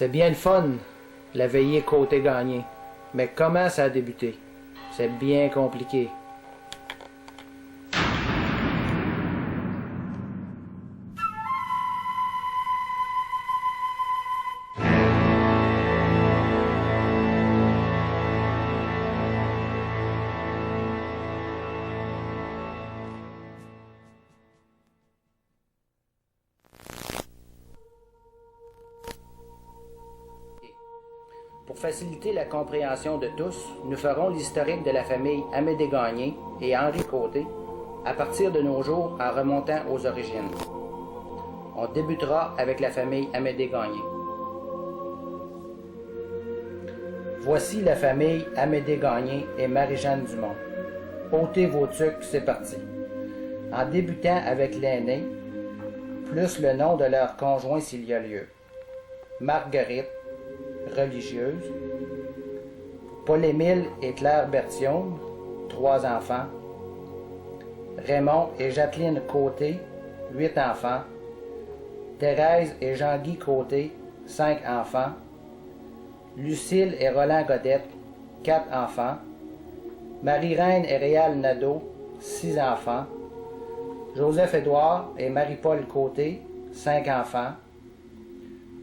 C'est bien le fun, la veillée côté gagné. Mais comment ça a débuté? C'est bien compliqué. Pour faciliter la compréhension de tous, nous ferons l'historique de la famille Amédée Gagné et Henri Côté à partir de nos jours en remontant aux origines. On débutera avec la famille Amédée Gagné. Voici la famille Amédée Gagné et Marie-Jeanne Dumont. Ôtez vos tucs, c'est parti. En débutant avec l'aîné, plus le nom de leur conjoint s'il y a lieu. Marguerite, religieuse. Paul-Émile et Claire Berthiaume, 3 enfants. Raymond et Jacqueline Côté, 8 enfants. Thérèse et Jean-Guy Côté, 5 enfants. Lucille et Roland Godette, 4 enfants. Marie-Reine et Réal Nadeau, 6 enfants. Joseph-Édouard et Marie-Paul Côté, 5 enfants.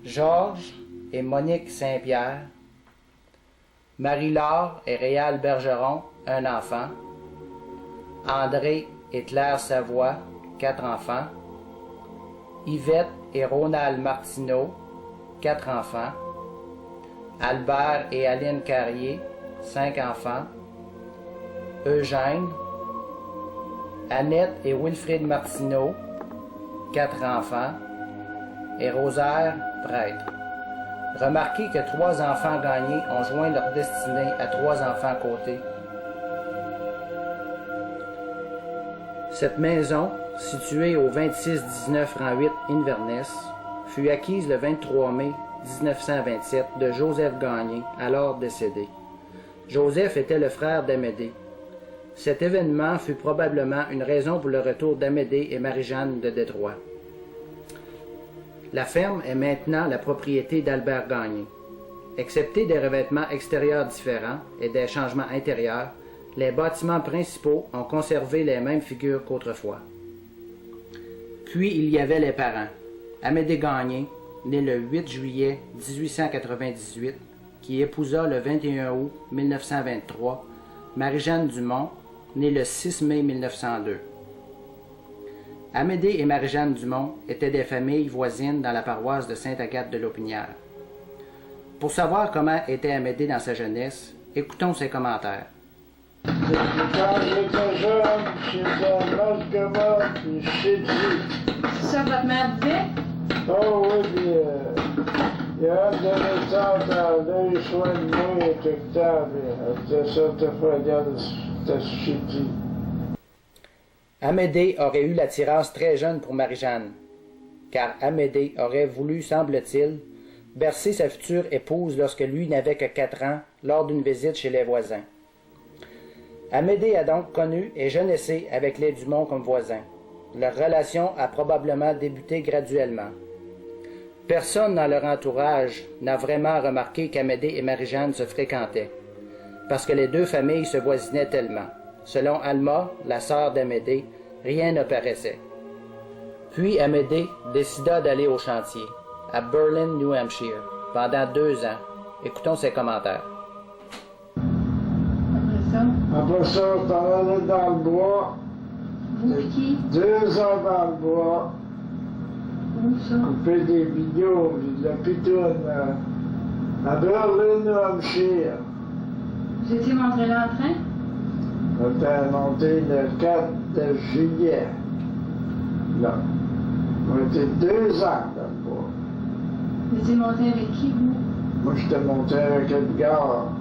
Georges et Monique Saint-Pierre. Marie-Laure et Réal Bergeron, 1 enfant. André et Claire Savoie, 4 enfants. Yvette et Ronald Martineau, 4 enfants. Albert et Aline Carrier, 5 enfants. Eugène. Annette et Wilfrid Martineau, 4 enfants. Et Rosaire, prêtre. Remarquez que 3 enfants gagnés ont joint leur destinée à 3 enfants côtés. Cette maison, située au 26-19 rang 8 Inverness, fut acquise le 23 mai 1927 de Joseph Gagné, alors décédé. Joseph était le frère d'Amédée. Cet événement fut probablement une raison pour le retour d'Amédée et Marie-Jeanne de Détroit. La ferme est maintenant la propriété d'Albert Gagné. Excepté des revêtements extérieurs différents et des changements intérieurs, les bâtiments principaux ont conservé les mêmes figures qu'autrefois. Puis il y avait les parents. Amédée Gagné, né le 8 juillet 1898, qui épousa le 21 août 1923, Marie-Jeanne Dumont, née le 6 mai 1902. Amédée et Marie-Jeanne Dumont étaient des familles voisines dans la paroisse de Sainte-Agathe-de-Lopinière. Pour savoir comment était Amédée dans sa jeunesse, écoutons ses commentaires. Quand j'étais jeune, j'étais à Masgama, puis chez Dieu. C'est ça que votre mère disait? Oh oui, puis il y a un de mes tantes à l'œil soin de moi, et tout le temps, puis elle disait ça, t'as fait regarder, c'était chez Dieu. Amédée aurait eu l'attirance très jeune pour Marie-Jeanne, car Amédée aurait voulu, semble-t-il, bercer sa future épouse lorsque lui n'avait que 4 ans lors d'une visite chez les voisins. Amédée a donc connu et jeunessé avec les Dumont comme voisins. Leur relation a probablement débuté graduellement. Personne dans leur entourage n'a vraiment remarqué qu'Amédée et Marie-Jeanne se fréquentaient, parce que les deux familles se voisinaient tellement. Selon Alma, la sœur d'Amédée, rien ne paraissait. Puis Amédée décida d'aller au chantier, à Berlin, New Hampshire, pendant 2 ans. Écoutons ses commentaires. Après ça, on s'en allait dans le bois. Vous qui? 2 ans dans le bois. Où ça? Couper des vidéos, de la pitoune à Berlin, New Hampshire. Vous étiez montré là en train? On était monté le 4 de juillet. Là. On était 2 ans dans le bois. Vous étiez monté avec qui, vous? Moi, j'étais monté avec Edgar.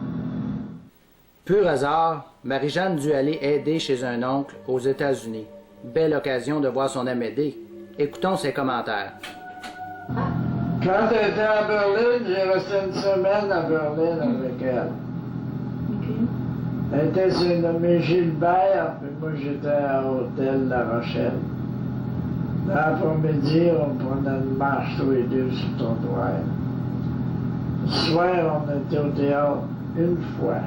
Pur hasard, Marie-Jeanne dut aller aider chez un oncle aux États-Unis. Belle occasion de voir son Amédée. Écoutons ses commentaires. Quand elle était à Berlin, j'ai resté 1 semaine à Berlin avec elle. OK. Elle était surnommée Gilbert, puis moi j'étais à l'hôtel La Rochelle. L'après-midi, on prenait une marche tous les deux sur le trottoir. Ce soir, on était au théâtre une fois.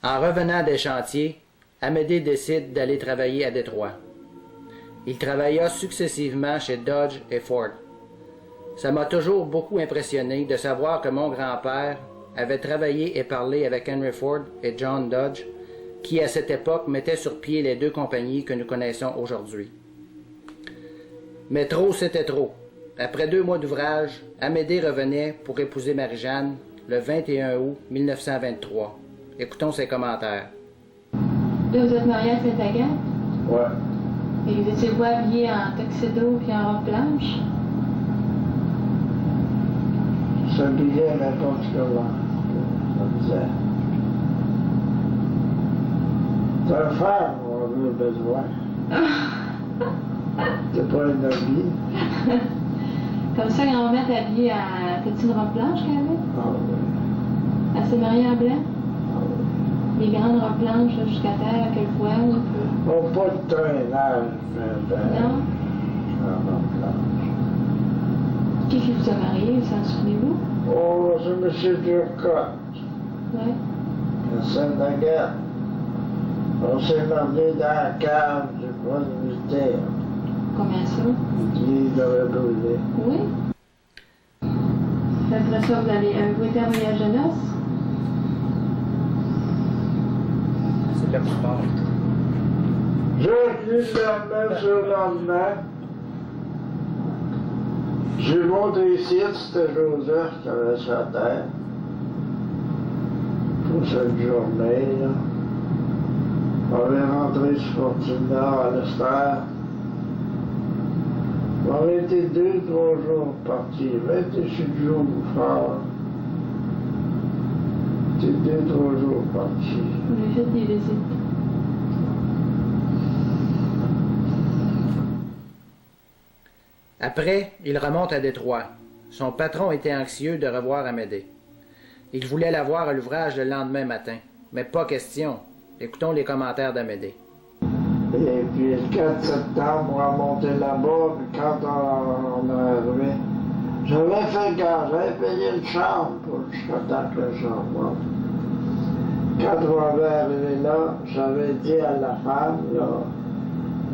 En revenant des chantiers, Amédée décide d'aller travailler à Détroit. Il travailla successivement chez Dodge et Ford. Ça m'a toujours beaucoup impressionné de savoir que mon grand-père avait travaillé et parlé avec Henry Ford et John Dodge, qui à cette époque mettaient sur pied les deux compagnies que nous connaissons aujourd'hui. Mais trop, c'était trop. Après 2 mois d'ouvrage, Amédée revenait pour épouser Marie-Jeanne le 21 août 1923. Écoutons ses commentaires. Là, vous êtes mariés à Saint-Agathe? Ouais. Et vous étiez-vous habillés en tuxedo puis en robe blanche? S'habillait n'importe comment. Ça disait. C'est un frère, on a besoin. C'est pas un habit. Comme ça, grand-mère t'es habillée à... T'as-tu une robe blanche qu'elle avait? Ah oui. Elle s'est mariée en blanc? Ah oui. Les grandes robes blanches là, jusqu'à terre, avec le voile un peu. Oh, pas de traînage, mais Non? un robe blanche. Qui vous a marié, vous en souvenez-vous? Oh, c'est M. Turcotte. Oui. À Saint-Agathe. On s'est marié dans la cave du poste militaire. Combien ça? Qui avait brûlé. Oui. Après ça, avez-vous été en voyage de noces? C'est le plus fort. J'ai quitté la messe le lendemain. J'ai monté ici, c'était Joseph qui avait sa terre. Pour cette journée, là. On est rentré sur Fortuna à l'Esther. On était 2-3 jours partis. 28 jours fort. On était 2-3 jours partis. Vous avez fait des visites. Après, il remonte à Détroit. Son patron était anxieux de revoir Amédée. Il voulait la voir à l'ouvrage le lendemain matin, mais pas question. Écoutons les commentaires d'Amédée. Et puis le 4 septembre, on a monté là-bas, puis quand on est arrivé, j'avais fait gare, j'avais payé une chambre pour jusqu'à temps que la chambre monte. Quand on avait arrivé là, j'avais dit à la femme, là,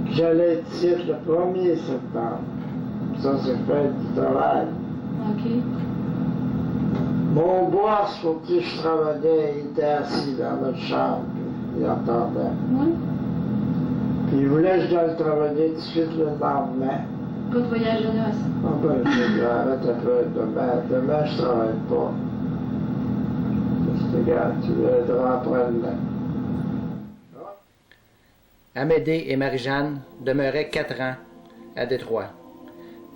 que j'allais être ici le 1er septembre. Ça, c'est fait du travail. OK. Mon boss, pour qui je travaillais, il était assis dans notre chambre, puis il entendait. Oui. Puis il voulait que j'aille travailler tout de suite le lendemain. Pas de voyage de noces. Ah ben, je dis, arrête un peu, demain je travaille pas. Je dis, regarde, tu viendras après-demain. Amédée et Marie-Jeanne demeuraient 4 ans à Détroit.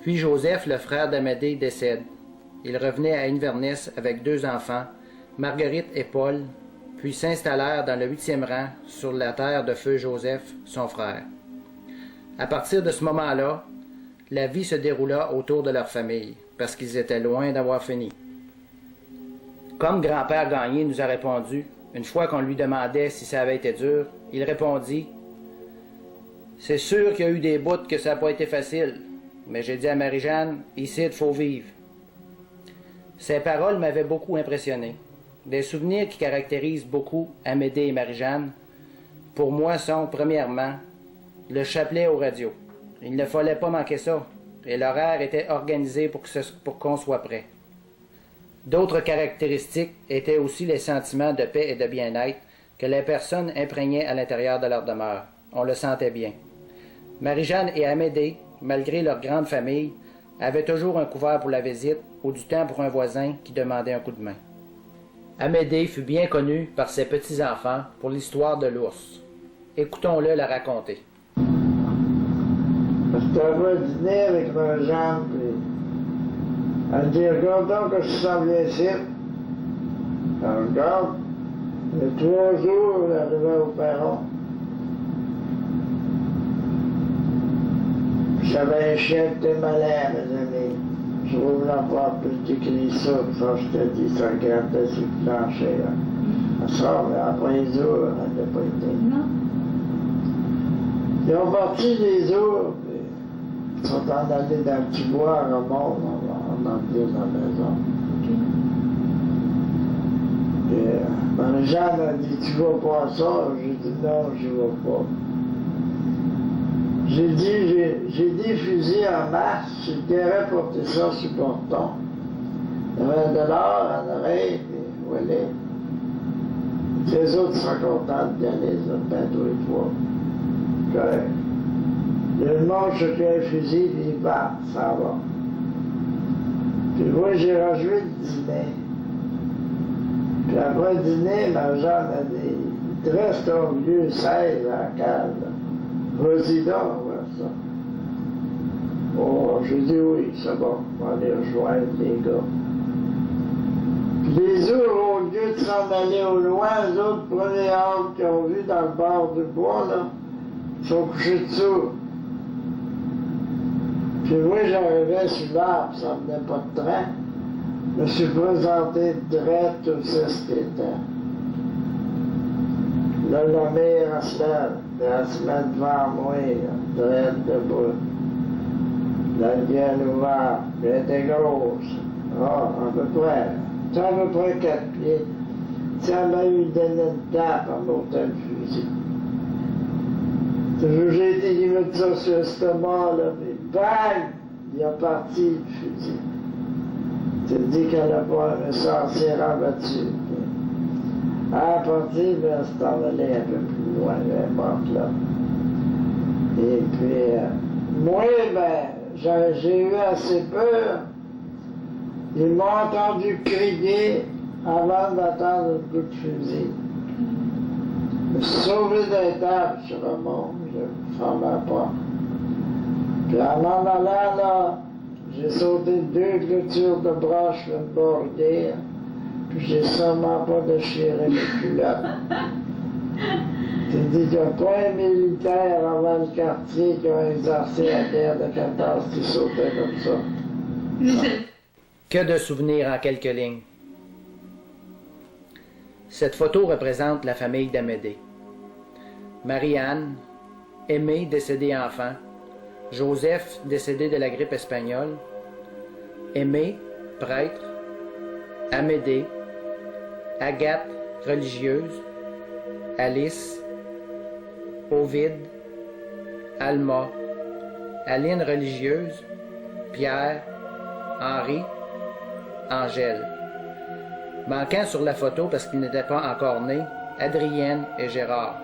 Puis Joseph, le frère d'Amédée, décède. Ils revenaient à Inverness avec 2 enfants, Marguerite et Paul, puis s'installèrent dans le 8e rang sur la terre de feu Joseph, son frère. À partir de ce moment-là, la vie se déroula autour de leur famille, parce qu'ils étaient loin d'avoir fini. Comme grand-père Gagné nous a répondu, une fois qu'on lui demandait si ça avait été dur, il répondit « C'est sûr qu'il y a eu des bouts que ça n'a pas été facile, mais j'ai dit à Marie-Jeanne, ici, il faut vivre. » Ces paroles m'avaient beaucoup impressionné. Des souvenirs qui caractérisent beaucoup Amédée et Marie-Jeanne, pour moi, sont, premièrement, le chapelet aux radios. Il ne fallait pas manquer ça, et l'horaire était organisé pour qu'on soit prêt. D'autres caractéristiques étaient aussi les sentiments de paix et de bien-être que les personnes imprégnaient à l'intérieur de leur demeure. On le sentait bien. Marie-Jeanne et Amédée, malgré leur grande famille, avaient toujours un couvert pour la visite ou du temps pour un voisin qui demandait un coup de main. Amédée fut bien connue par ses petits-enfants pour l'histoire de l'ours. Écoutons-le la raconter. J'étais à dîner avec ma jambe, puis elle dit, regarde donc que je s'en viens ici. Elle regarde, il y a 3 jours, elle arrivait au perron. J'avais un chien qui était malade, mes amis. Je roule la porte, puis je t'écris ça, puis ça, je te dis, ça regardait sur le plancher, là. Elle sort, mais après les jours, elle n'a pas été. Non. Ils ont parti les jours, puis ils sont en allés dans le petit bois, à Ramon, on en dit dans la maison. OK. Marie-Jeanne a dit, tu vas pas à ça? J'ai dit, non, je ne vais pas. J'ai des fusils en masse, j'ai intérêt à porter ça sur le porton. Il y avait de l'or en oreille, puis voilà. Les autres sont contents d'y aller, les autres, ben, tous les trois. Correct. Le monde chacun un fusil, puis il part, ça va. Puis moi, j'ai rejoué le dîner. Puis après le dîner, ma Jeanne a dit, il te reste ton vieux 16 à la cave. Vas-y donc, voir ça. Oh, j'ai dit oui, c'est bon, on va aller rejoindre les gars. Puis les autres, au lieu de s'en aller au loin, les autres premiers arbres qu'ils ont vus dans le bord du bois, là, ils sont couchés dessous. Puis moi, j'arrivais sur l'arbre, ça ne venait pas de train. Je me suis présenté direct où c'est ce qui était. Là, la mère, elle se met devant moi, direct debout. La gueule ouverte, puis elle était grosse. Ah, à peu près. C'est à peu près 4 pieds. Si elle m'a eu donné une tape en montant le fusil. Toujours j'ai été qui mettre ça sur l'estomac, là, puis bang! Il a parti le fusil. Tu te dis qu'elle n'a pas un sorcier rabattu. Elle est partie, mais elle s'est envolée un peu plus loin, elle est morte là. Et puis, moi, ben, j'ai eu assez peur. Ils m'ont entendu crier avant d'attendre un coup de fusil. Je me suis sauvé d'un table sur le monde, je ne fermais pas. Puis en allant là, j'ai sauté 2 clôtures de broche sur une bordière, puis j'ai sûrement pas déchiré mes culottes. Tu dis qu'il n'y a pas un militaire avant le quartier qui a exercé la guerre de 14 qui sautait comme ça. Que de souvenirs en quelques lignes. Cette photo représente la famille d'Amédée. Marie-Anne, Aimé, décédé enfant, Joseph, décédé de la grippe espagnole, Aimé, prêtre, Amédée, Agathe, religieuse, Alice, Ovide, Alma, Aline, religieuse, Pierre, Henri, Angèle. Manquant sur la photo parce qu'ils n'étaient pas encore nés, Adrienne et Gérard.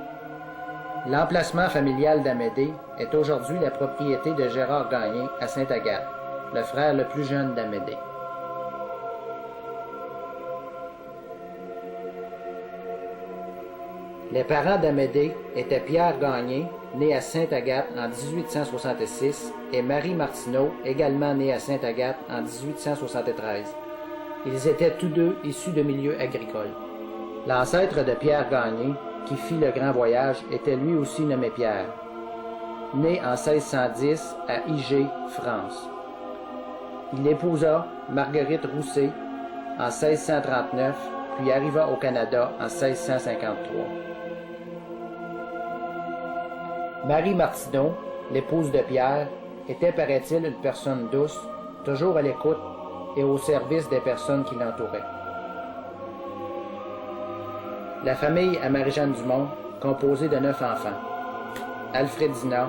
L'emplacement familial d'Amédée est aujourd'hui la propriété de Gérard Gagné à Sainte-Agathe, le frère le plus jeune d'Amédée. Les parents d'Amédée étaient Pierre Gagné, né à Sainte-Agathe en 1866, et Marie Martineau, également née à Sainte-Agathe en 1873. Ils étaient tous deux issus de milieux agricoles. L'ancêtre de Pierre Gagné, qui fit le grand voyage, était lui aussi nommé Pierre, né en 1610 à Igé, France. Il épousa Marguerite Rousset en 1639, puis arriva au Canada en 1653. Marie Martineau, l'épouse de Pierre, était, paraît-il, une personne douce, toujours à l'écoute et au service des personnes qui l'entouraient. La famille à Marie-Jeanne Dumont, composée de 9 enfants. Alfredina,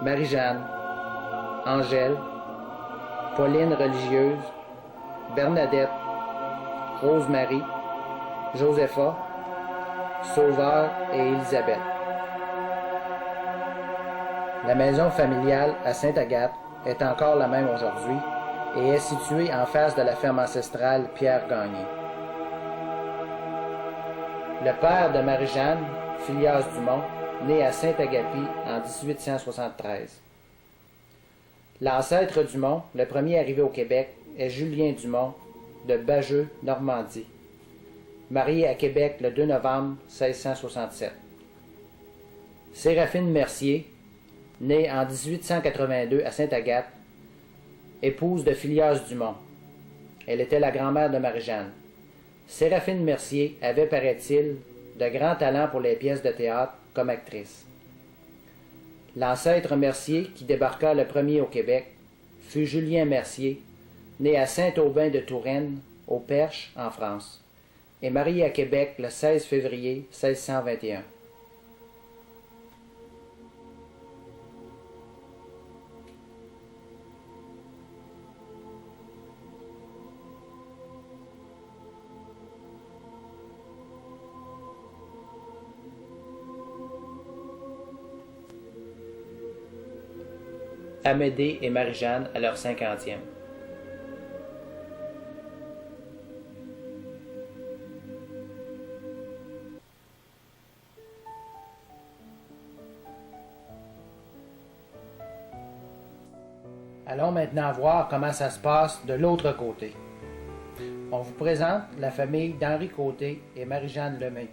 Marie-Jeanne, Angèle, Pauline religieuse, Bernadette, Rose-Marie, Josepha, Sauveur et Élisabeth. La maison familiale à Sainte-Agathe est encore la même aujourd'hui et est située en face de la ferme ancestrale Pierre Gagné. Le père de Marie-Jeanne, Phileas Dumont, né à Saint-Agapi en 1873. L'ancêtre Dumont, le premier arrivé au Québec, est Julien Dumont, de Bageux, Normandie, marié à Québec le 2 novembre 1667. Séraphine Mercier, née en 1882 à Sainte-Agathe, épouse de Phileas Dumont. Elle était la grand-mère de Marie-Jeanne. Séraphine Mercier avait, paraît-il, de grands talents pour les pièces de théâtre comme actrice. L'ancêtre Mercier, qui débarqua le premier au Québec, fut Julien Mercier, né à Saint-Aubin de Touraine, au Perche, en France, est marié à Québec le 16 février 1621. Amédée et Marie-Jeanne à leur 50e. Allons maintenant voir comment ça se passe de l'autre côté. On vous présente la famille d'Henri Côté et Marie-Jeanne Lemay,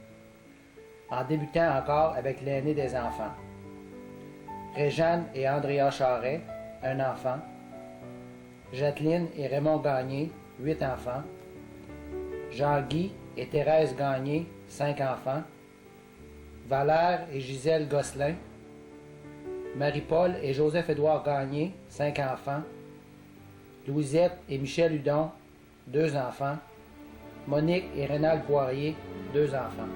en débutant encore avec l'aîné des enfants. Réjeanne et Andrea Charret, un enfant. Jacqueline et Raymond Gagné, 8 enfants. Jean-Guy et Thérèse Gagné, 5 enfants. Valère et Gisèle Gosselin. Marie-Paul et Joseph-Édouard Gagné, 5 enfants. Louisette et Michel Hudon, 2 enfants. Monique et Rénal Poirier, 2 enfants.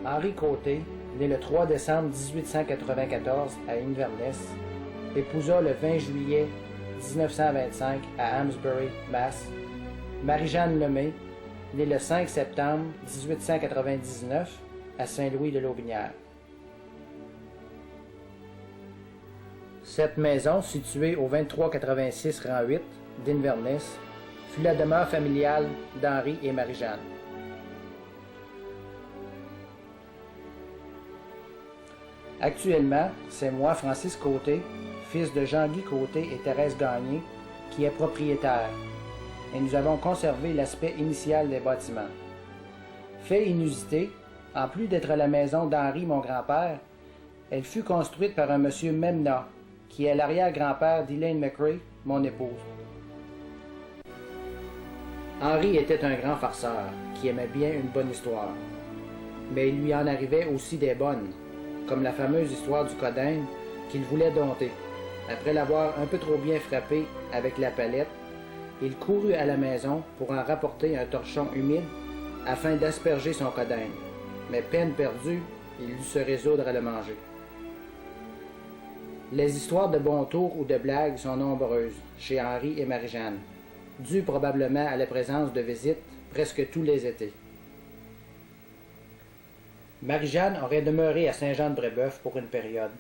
Henri Côté, né le 3 décembre 1894 à Inverness, épousa le 20 juillet 1925 à Amesbury, Mass. Marie-Jeanne Lemay, née le 5 septembre 1899 à Saint-Louis-de-Laubinière. Cette maison, située au 2386 rang 8 d'Inverness, fut la demeure familiale d'Henri et Marie-Jeanne. Actuellement, c'est moi, Francis Côté, fils de Jean-Guy Côté et Thérèse Gagné, qui est propriétaire, et nous avons conservé l'aspect initial des bâtiments. Fait inusité, en plus d'être la maison d'Henri, mon grand-père, elle fut construite par un monsieur Memna, qui est l'arrière-grand-père d'Elaine McRae, mon épouse. Henri était un grand farceur, qui aimait bien une bonne histoire. Mais il lui en arrivait aussi des bonnes, comme la fameuse histoire du Codin qu'il voulait dompter. Après l'avoir un peu trop bien frappé avec la palette, il courut à la maison pour en rapporter un torchon humide afin d'asperger son Codin. Mais peine perdue, il dut se résoudre à le manger. Les histoires de bon tour ou de blagues sont nombreuses chez Henri et Marie-Jeanne, dues probablement à la présence de visites presque tous les étés. Marie-Jeanne aurait demeuré à Saint-Jean-de-Brébeuf pour une période,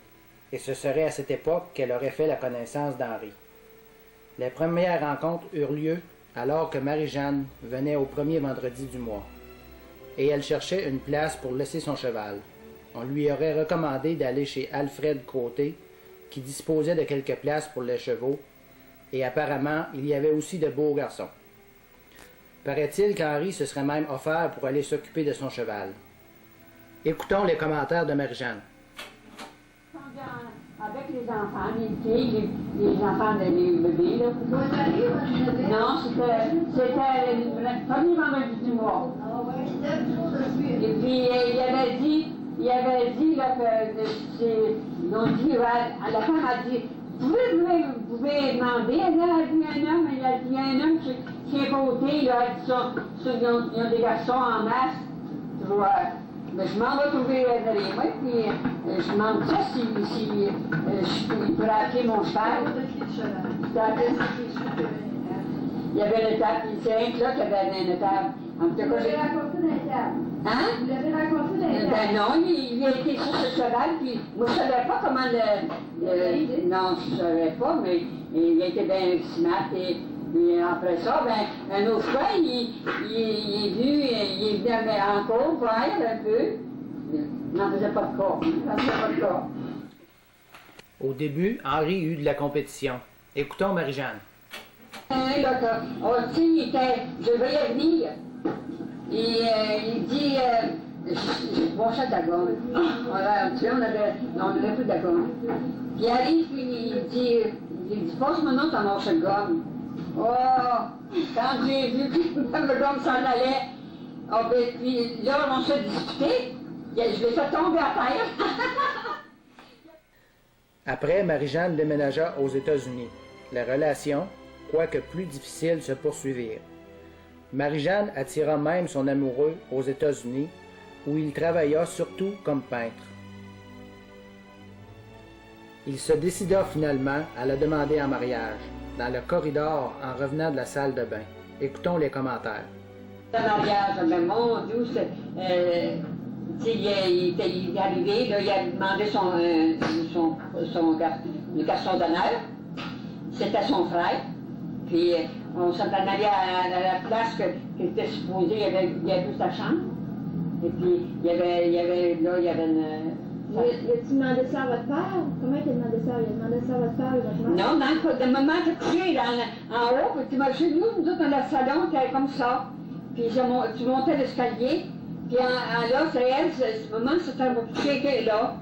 et ce serait à cette époque qu'elle aurait fait la connaissance d'Henri. Les premières rencontres eurent lieu alors que Marie-Jeanne venait au premier vendredi du mois, et elle cherchait une place pour laisser son cheval. On lui aurait recommandé d'aller chez Alfred Côté, qui disposait de quelques places pour les chevaux, et apparemment il y avait aussi de beaux garçons. Paraît-il qu'Henri se serait même offert pour aller s'occuper de son cheval. Écoutons les commentaires de Marie-Jeanne. Avec les enfants, les filles, les enfants des bébés, là. Non, c'était le premier vendredi du mois. Et puis, il avait dit là, ils ont dit, la femme a dit, vous pouvez demander, elle a dit un homme, il a dit un homme qui est côté, il a dit ça, ils ont des garçons en masse, tu vois. Mais je m'en vais trouver derrière moi, puis je demande ça si je pourrais appeler mon cheval. Il y avait une table, c'est un là qui avait une table. En tout cas, j'ai raconté dans les tables. Hein? Vous l'avez raconté dans les tables? Ben non, il a été sur ce cheval, puis moi je ne savais pas comment non, je ne savais pas, mais il était bien smart et après ça, ben, un autre fois, il est venu encore voir un peu. Il n'en faisait pas de cas. Au début, Henri eut de la compétition. Écoutons Marie-Jeanne. Je vais y venir. Et il dit, bon, ça d'accord. Voilà, tu sais, on avait plus d'accord. Puis il arrive, puis il dit, passe-moi non ta marche de gomme. Oh, quand j'ai vu que le gomme s'en allait, oh, ben, puis là, on s'est disputé, je l'ai fait tomber à terre. Après, Marie-Jeanne déménagea aux États-Unis. Les relations, quoique plus difficiles, se poursuivirent. Marie-Jeanne attira même son amoureux aux États-Unis, où il travailla surtout comme peintre. Il se décida finalement à la demander en mariage, dans le corridor en revenant de la salle de bain. Écoutons les commentaires. Le mariage, mais mon Dieu, il est arrivé, là, il a demandé le garçon d'honneur. C'était son frère. Puis on s'en allé à la place qui était supposée, il y avait sa chambre. Et puis il y avait une. Tu demandé ça à votre père? Comment il a demandé ça? Il a demandé ça à votre père ou votre mère? Non, dans le moment que tu es en haut, tu m'as chez nous autres, dans le salon, tu comme ça. Puis tu montais l'escalier, puis là, c'est elle, ce moment, c'était mon coucher qui était là.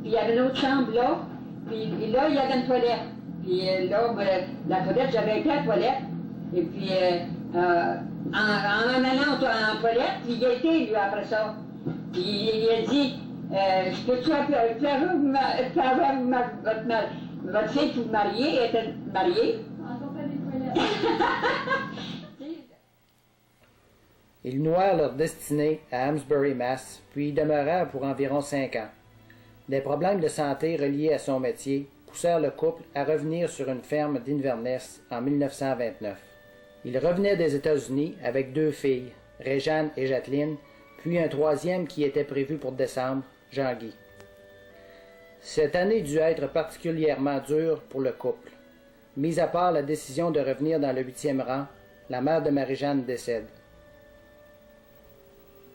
Puis il y avait une autre chambre là, puis là, il y avait une toilette. Puis là, la toilette, j'avais été à la toilette. Et puis, en allant en toilette, puis il a été, lui, après ça. Puis il a dit, je peux-tu votre fille pour vous marier, elle était mariée. Ils nouèrent leur destinée à Amesbury, Mass, puis y demeurèrent pour environ 5 ans. Des problèmes de santé reliés à son métier poussèrent le couple à revenir sur une ferme d'Inverness en 1929. Il revenait des États-Unis avec 2 filles, Réjeanne et Jacqueline, puis un troisième qui était prévu pour décembre, Jean-Guy. Cette année dut être particulièrement dure pour le couple. Mis à part la décision de revenir dans le 8e rang, la mère de Marie-Jeanne décède.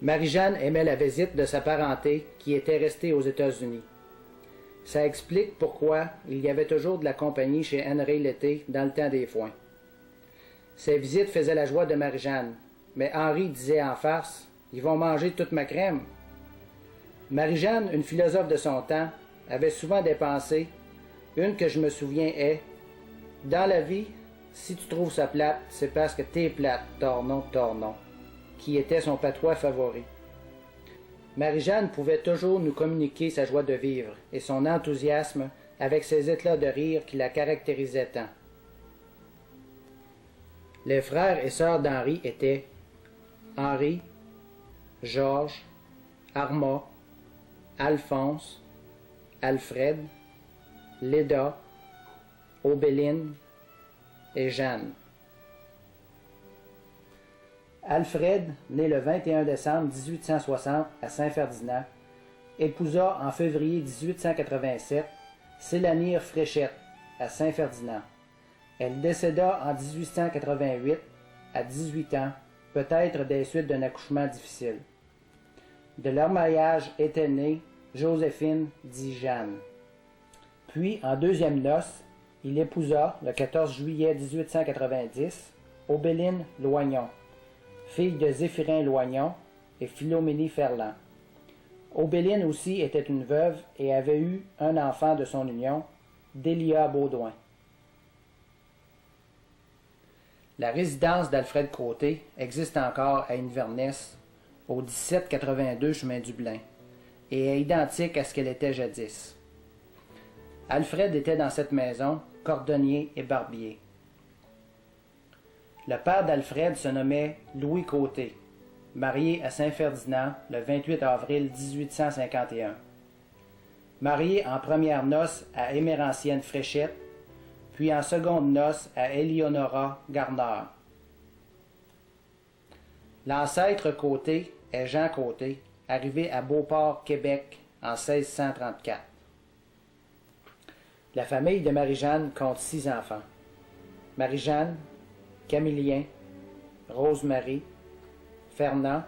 Marie-Jeanne aimait la visite de sa parenté qui était restée aux États-Unis. Ça explique pourquoi il y avait toujours de la compagnie chez Henry l'été dans le temps des foins. Ces visites faisaient la joie de Marie-Jeanne, mais Henri disait en farce « Ils vont manger toute ma crème ». Marie-Jeanne, une philosophe de son temps, avait souvent des pensées. Une que je me souviens est « Dans la vie, si tu trouves ça plate, c'est parce que t'es plate, tornon, tornon », qui était son patois favori. Marie-Jeanne pouvait toujours nous communiquer sa joie de vivre et son enthousiasme avec ses éclats de rire qui la caractérisaient tant. Les frères et sœurs d'Henri étaient Henri, Georges, Armand, Alphonse, Alfred, Léda, Aubéline et Jeanne. Alfred, né le 21 décembre 1860 à Saint-Ferdinand, épousa en février 1887 Sélanire Fréchette à Saint-Ferdinand. Elle décéda en 1888 à 18 ans, peut-être des suites d'un accouchement difficile. De leur mariage était née Joséphine dit Jeanne. Puis, en deuxième noces, il épousa, le 14 juillet 1890, Aubéline Loignon, fille de Zéphirin Loignon et Philoménie Ferland. Aubéline aussi était une veuve et avait eu un enfant de son union, Délia Baudouin. La résidence d'Alfred Côté existe encore à Inverness, au 1782 chemin Dublin, et est identique à ce qu'elle était jadis. Alfred était dans cette maison cordonnier et barbier. Le père d'Alfred se nommait Louis Côté, marié à Saint-Ferdinand le 28 avril 1851. Marié en première noce à Émérancienne Fréchette, puis en seconde noce à Éléonora Garner. L'ancêtre Côté est Jean Côté, arrivé à Beauport, Québec, en 1634. La famille de Marie-Jeanne compte 6 enfants. Marie-Jeanne, Camillien, Rose-Marie, Fernand,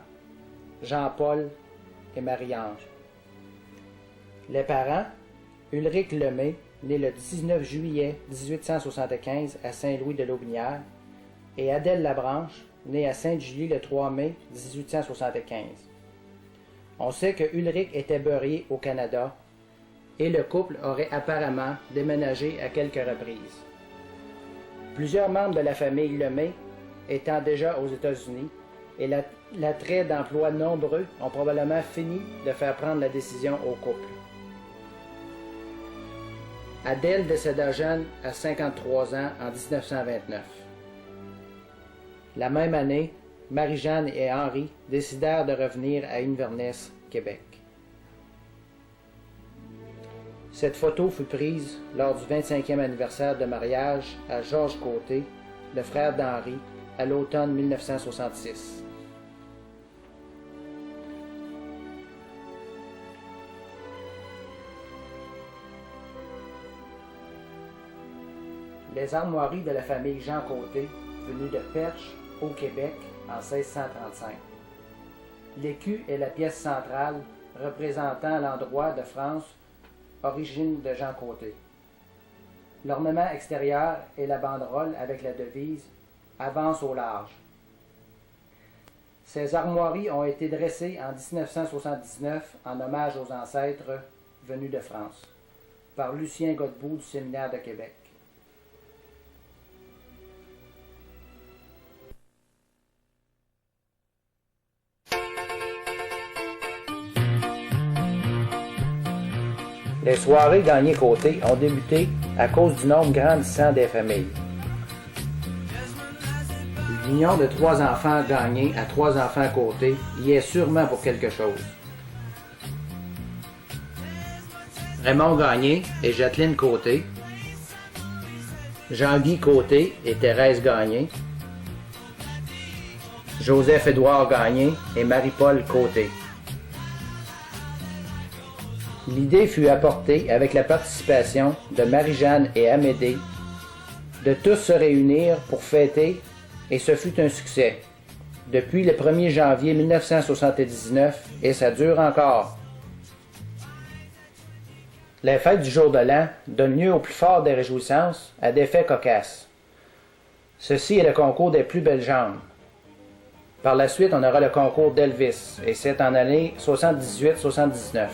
Jean-Paul et Marie-Ange. Les parents, Ulrich Lemay, né le 19 juillet 1875 à Saint-Louis-de-l'Aubinière, et Adèle Labranche, née à Sainte-Julie le 3 mai 1875. On sait que Ulrich était beurrier au Canada et le couple aurait apparemment déménagé à quelques reprises. Plusieurs membres de la famille Lemay étant déjà aux États-Unis et l'attrait d'emplois nombreux ont probablement fini de faire prendre la décision au couple. Adèle décéda jeune à 53 ans en 1929. La même année, Marie-Jeanne et Henri décidèrent de revenir à Inverness, Québec. Cette photo fut prise lors du 25e anniversaire de mariage à Georges Côté, le frère d'Henri, à l'automne 1966. Les armoiries de la famille Jean Côté, venue de Perche, au Québec, en 1635. L'écu est la pièce centrale représentant l'endroit de France, origine de Jean Côté. L'ornement extérieur est la banderole avec la devise « Avance au large ». Ces armoiries ont été dressées en 1979 en hommage aux ancêtres venus de France, par Lucien Godbout du Séminaire de Québec. Les soirées Gagné-Côté ont débuté à cause du nombre grandissant des familles. L'union de 3 enfants Gagné à 3 enfants Côté y est sûrement pour quelque chose. Raymond Gagné et Jacqueline Côté, Jean-Guy Côté et Thérèse Gagné, Joseph-Édouard Gagné et Marie-Paul Côté. L'idée fut apportée avec la participation de Marie-Jeanne et Amédée de tous se réunir pour fêter et ce fut un succès. Depuis le 1er janvier 1979 et ça dure encore. Les fêtes du jour de l'an donnent lieu au plus fort des réjouissances à des faits cocasses. Ceci est le concours des plus belles jambes. Par la suite, on aura le concours d'Elvis et c'est en année 78-79.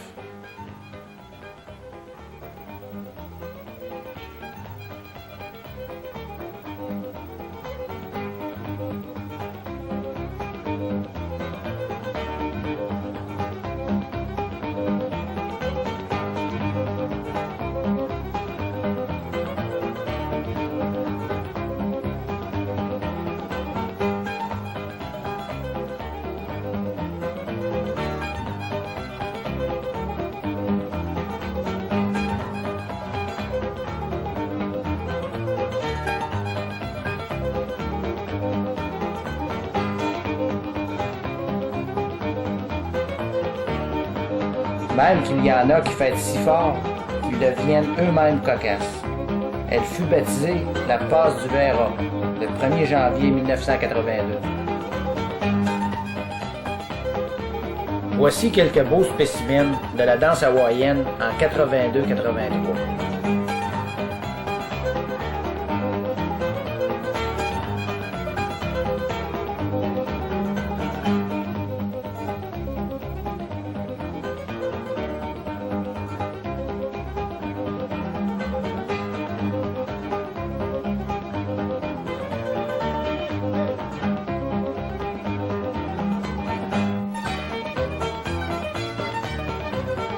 Même qu'il y en a qui fêtent si fort qu'ils deviennent eux-mêmes cocasses. Elle fut baptisée la passe du Vera le 1er janvier 1982. Voici quelques beaux spécimens de la danse hawaïenne en 82-83.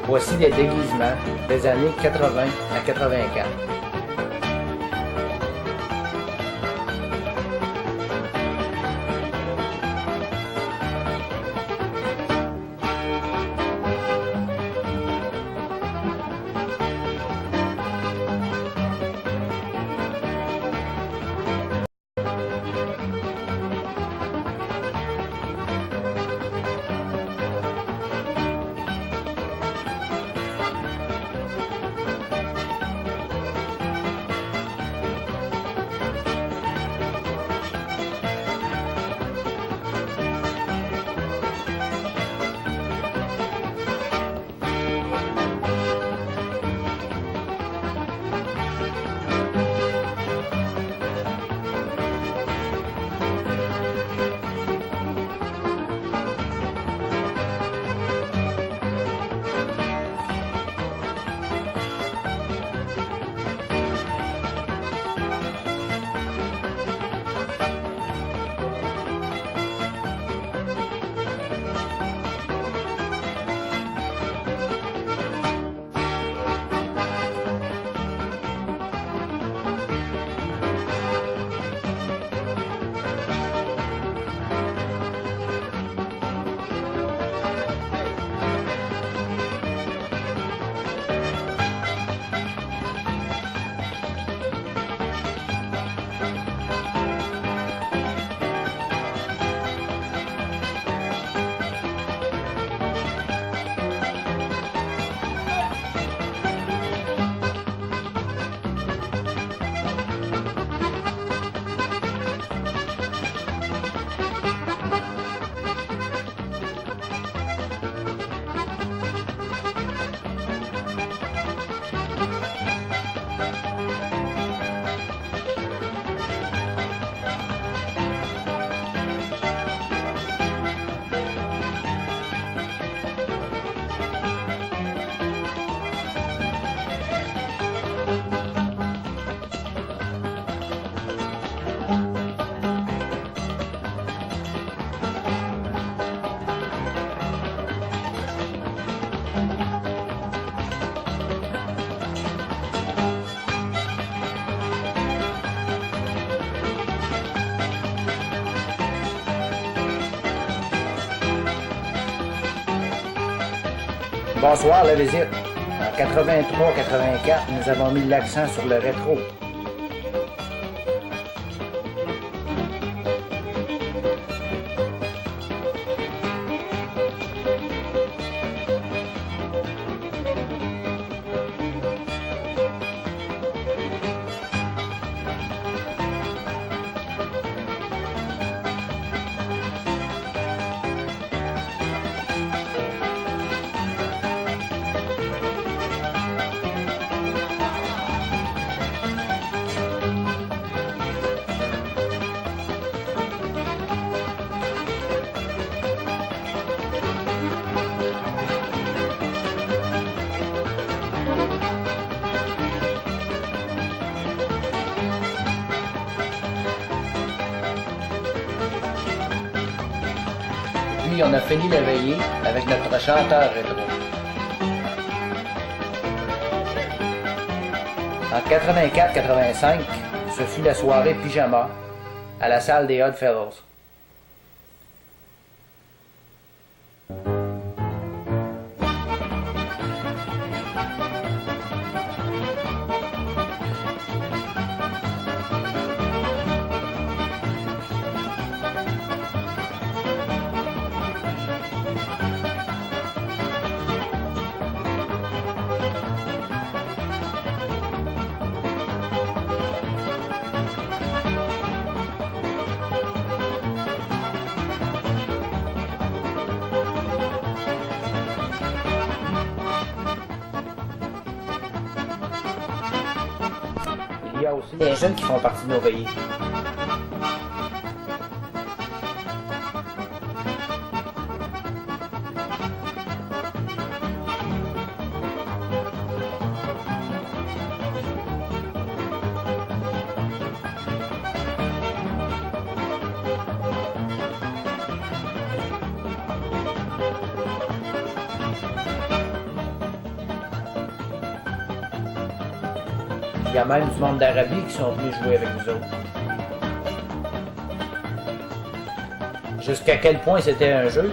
Voici des déguisements des années 80 à 84. Bonsoir, la visite. En 83-84, nous avons mis l'accent sur le rétro. Puis on a fini la veillée avec notre chanteur rétro. En 84-85, ce fut la soirée pyjama à la salle des Odd Fellows. Il y a aussi des jeunes qui font partie de nos veillées. Il y a même du monde d'Arabie qui sont venus jouer avec nous autres. Jusqu'à quel point c'était un jeu?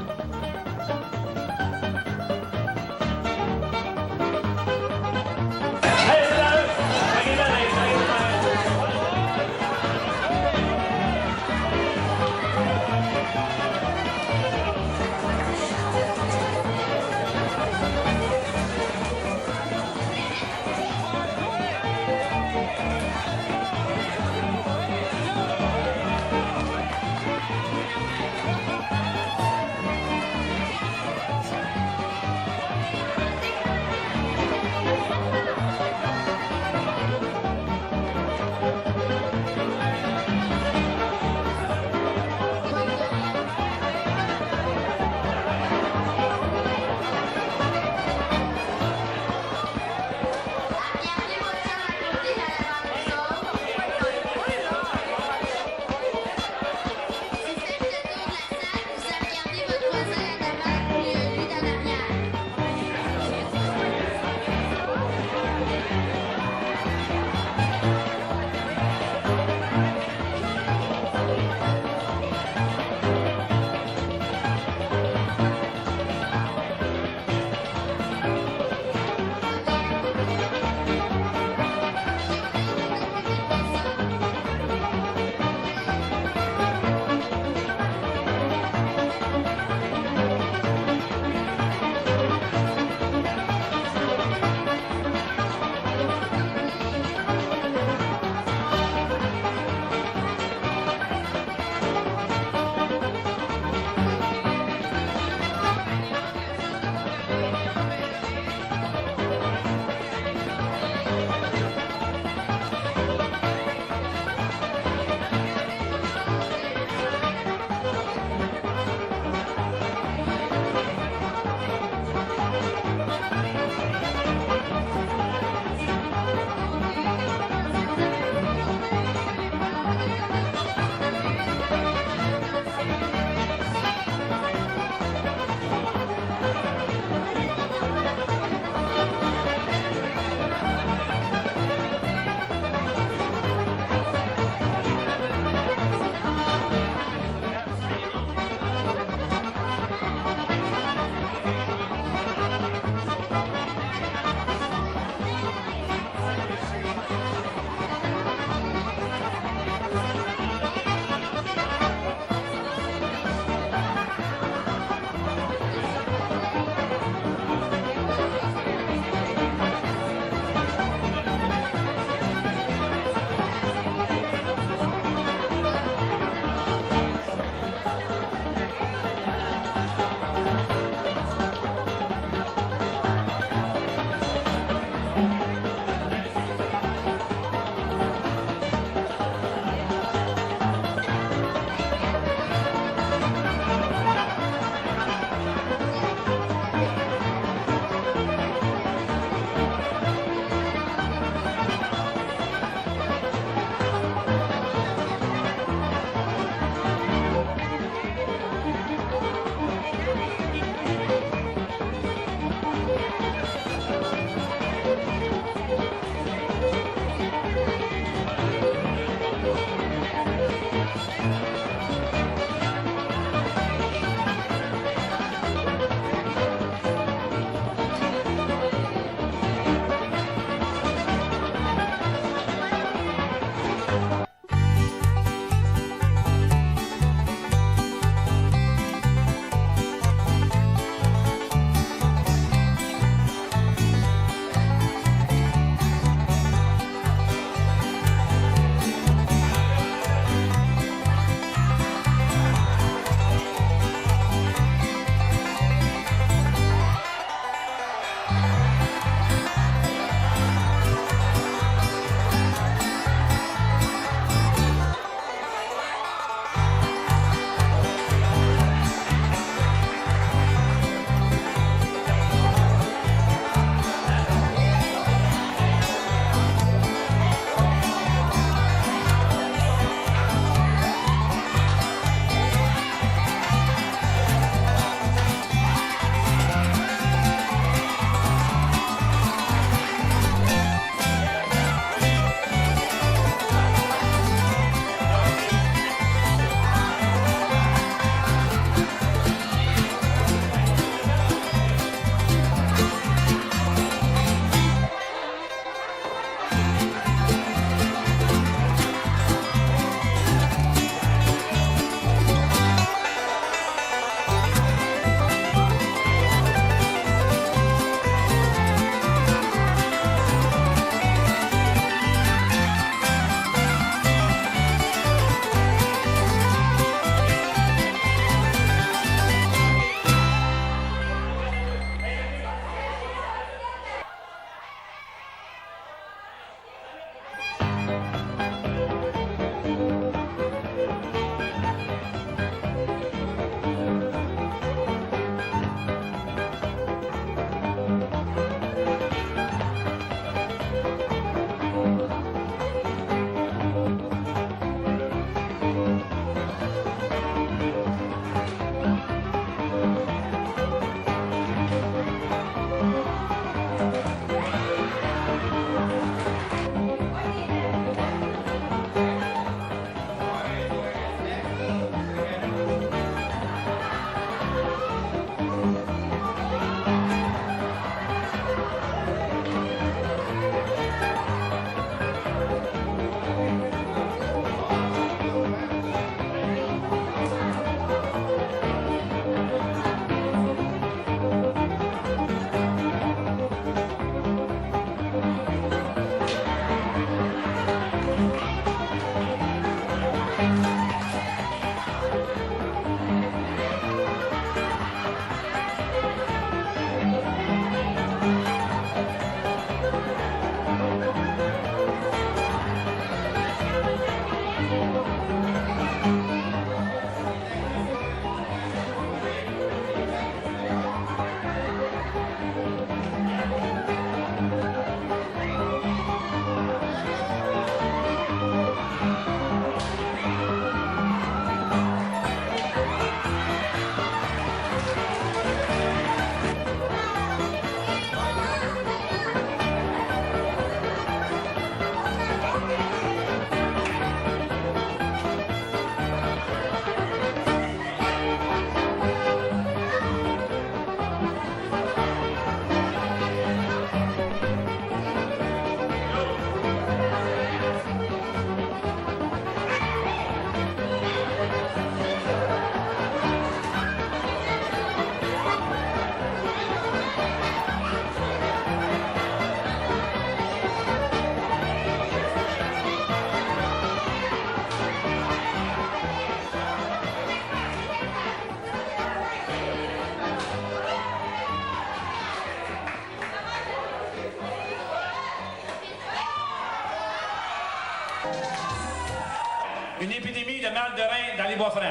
Une épidémie de mal de rein dans les Bois-Francs.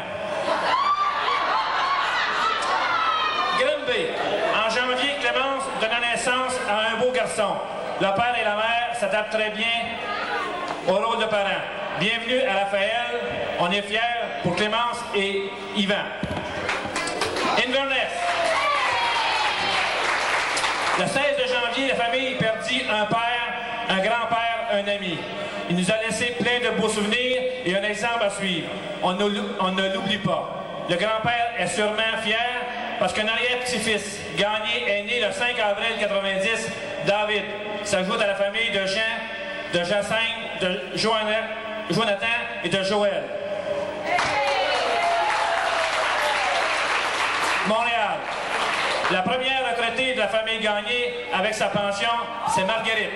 Grimby. En janvier, Clémence donna naissance à un beau garçon. Le père et la mère s'adaptent très bien au rôle de parents. Bienvenue à Raphaël. On est fiers pour Clémence et Yvan. Inverness. Le 16 de janvier, la famille perdit un père, un grand-père, un ami. Il nous a laissé plein de beaux souvenirs et un exemple à suivre. On ne l'oublie pas. Le grand-père est sûrement fier parce qu'un arrière-petit-fils, Gagné, est né le 5 avril 90, David. S'ajoute à la famille de Jean, de Jacinthe, de Jonathan et de Joël. Montréal. La première retraitée de la famille Gagné avec sa pension, c'est Marguerite.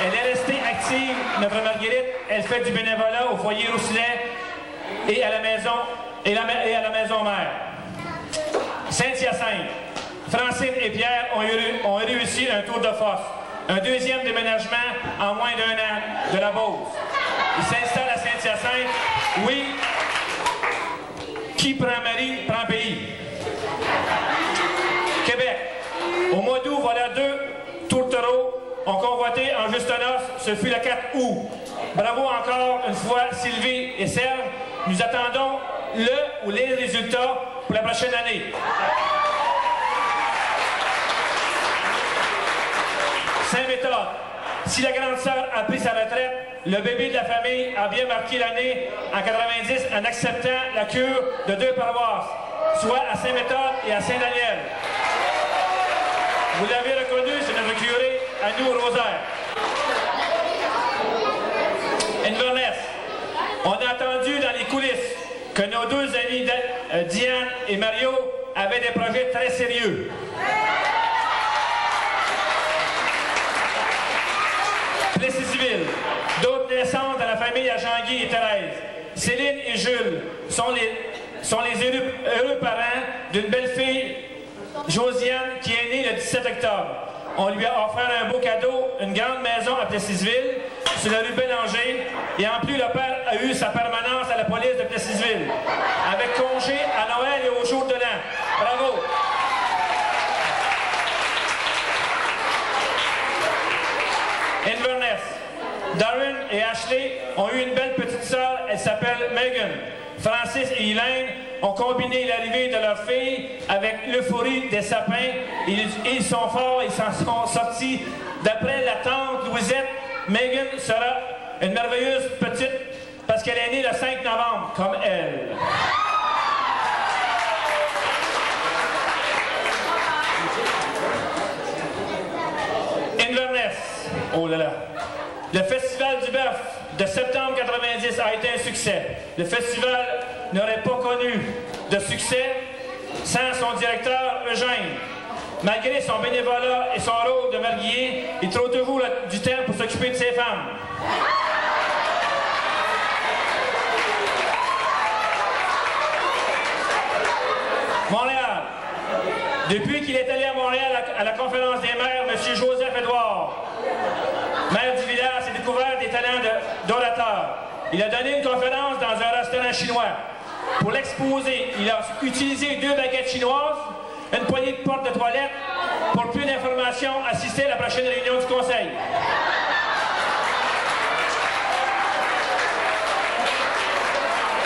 Elle est restée active, notre Marguerite. Elle fait du bénévolat au foyer Rousselet et à la maison mère. Saint-Hyacinthe. Francine et Pierre ont réussi un tour de force. Un deuxième déménagement en moins d'1 an de la Beauce. Ils s'installent à Saint-Hyacinthe. Oui, qui prend mari, prend pays. Québec. Au mois d'août, voilà 2 tourtereaux ont convoité en juste noces. Ce fut le 4 août. Bravo encore une fois, Sylvie et Serge. Nous attendons le ou les résultats pour la prochaine année. Saint-Méthode. Si la grande sœur a pris sa retraite, le bébé de la famille a bien marqué l'année en 90 en acceptant la cure de 2 paroisses, soit à Saint-Méthode et à Saint-Daniel. Vous l'avez reconnu, c'est notre curé, à nous au Rosaire. Inverness. On a entendu dans les coulisses que nos 2 amis Diane et Mario avaient des projets très sérieux. Plessis-Civil. D'autres naissances dans la famille à Jean-Guy et Thérèse. Céline et Jules sont les heureux parents d'une belle fille, Josiane, qui est née le 17 octobre. On lui a offert un beau cadeau, une grande maison à Plessisville, sur la rue Bélanger, et en plus, le père a eu sa permanence à la police de Plessisville, avec congé à Noël et au jour de l'an. Bravo! Inverness. Darren et Ashley ont eu une belle petite sœur, elle s'appelle Megan. Francis et Elaine ont combiné l'arrivée de leur fille avec l'euphorie des sapins. Ils sont forts, ils s'en sont sortis. D'après la tante Louisette, Megan sera une merveilleuse petite parce qu'elle est née le 5 novembre, comme elle. Inverness. Oh là là. Le Festival du Bœuf de septembre 90 a été un succès. Le festival n'aurait pas connu de succès sans son directeur Eugène. Malgré son bénévolat et son rôle de marguillier, il trouve toujours du temps pour s'occuper de ses femmes. Montréal. Depuis qu'il est allé à Montréal à la conférence des maires, M. Joseph-Édouard, maire du village, s'est découvert des talents d'orateur. Il a donné une conférence dans un restaurant chinois. Pour l'exposer, il a utilisé 2 baguettes chinoises, une poignée de portes de toilette. Pour plus d'informations, assistez à la prochaine réunion du Conseil.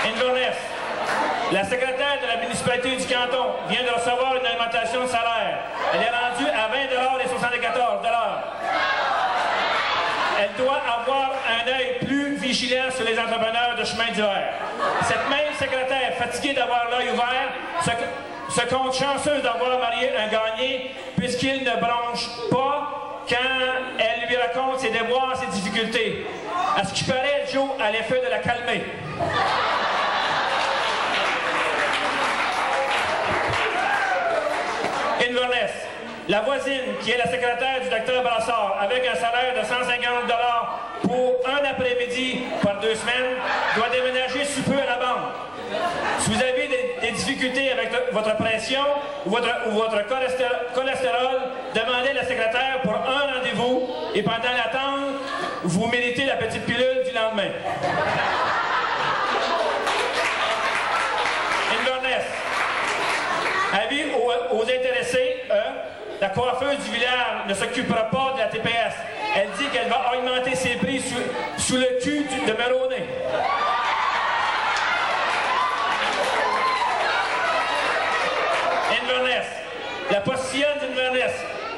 Inverness. La secrétaire de la municipalité du canton vient de recevoir une augmentation de salaire. Elle est rendue à 20 et 74 $. Elle doit avoir un œil plus vigilant sur les entrepreneurs de chemin d'hiver. Cette même secrétaire, fatiguée d'avoir l'œil ouvert, se compte chanceuse d'avoir marié un Gagné, puisqu'il ne bronche pas quand elle lui raconte ses déboires, ses difficultés. À ce qui paraît, Joe a l'effet de la calmer. Inverness. La voisine, qui est la secrétaire du docteur Brassard, avec un salaire de 150 $ pour un après-midi par 2 semaines, doit déménager sous peu à la banque. Si vous avez des difficultés avec votre pression ou votre cholestérol, demandez à la secrétaire pour un rendez-vous et pendant l'attente, vous méditez la petite pilule du lendemain. Inverness. Avis aux intéressés, la coiffeuse du village ne s'occupera pas de la TPS. Elle dit qu'elle va augmenter ses prix sous le cul de Méroney. Inverness. La postillonne d'Inverness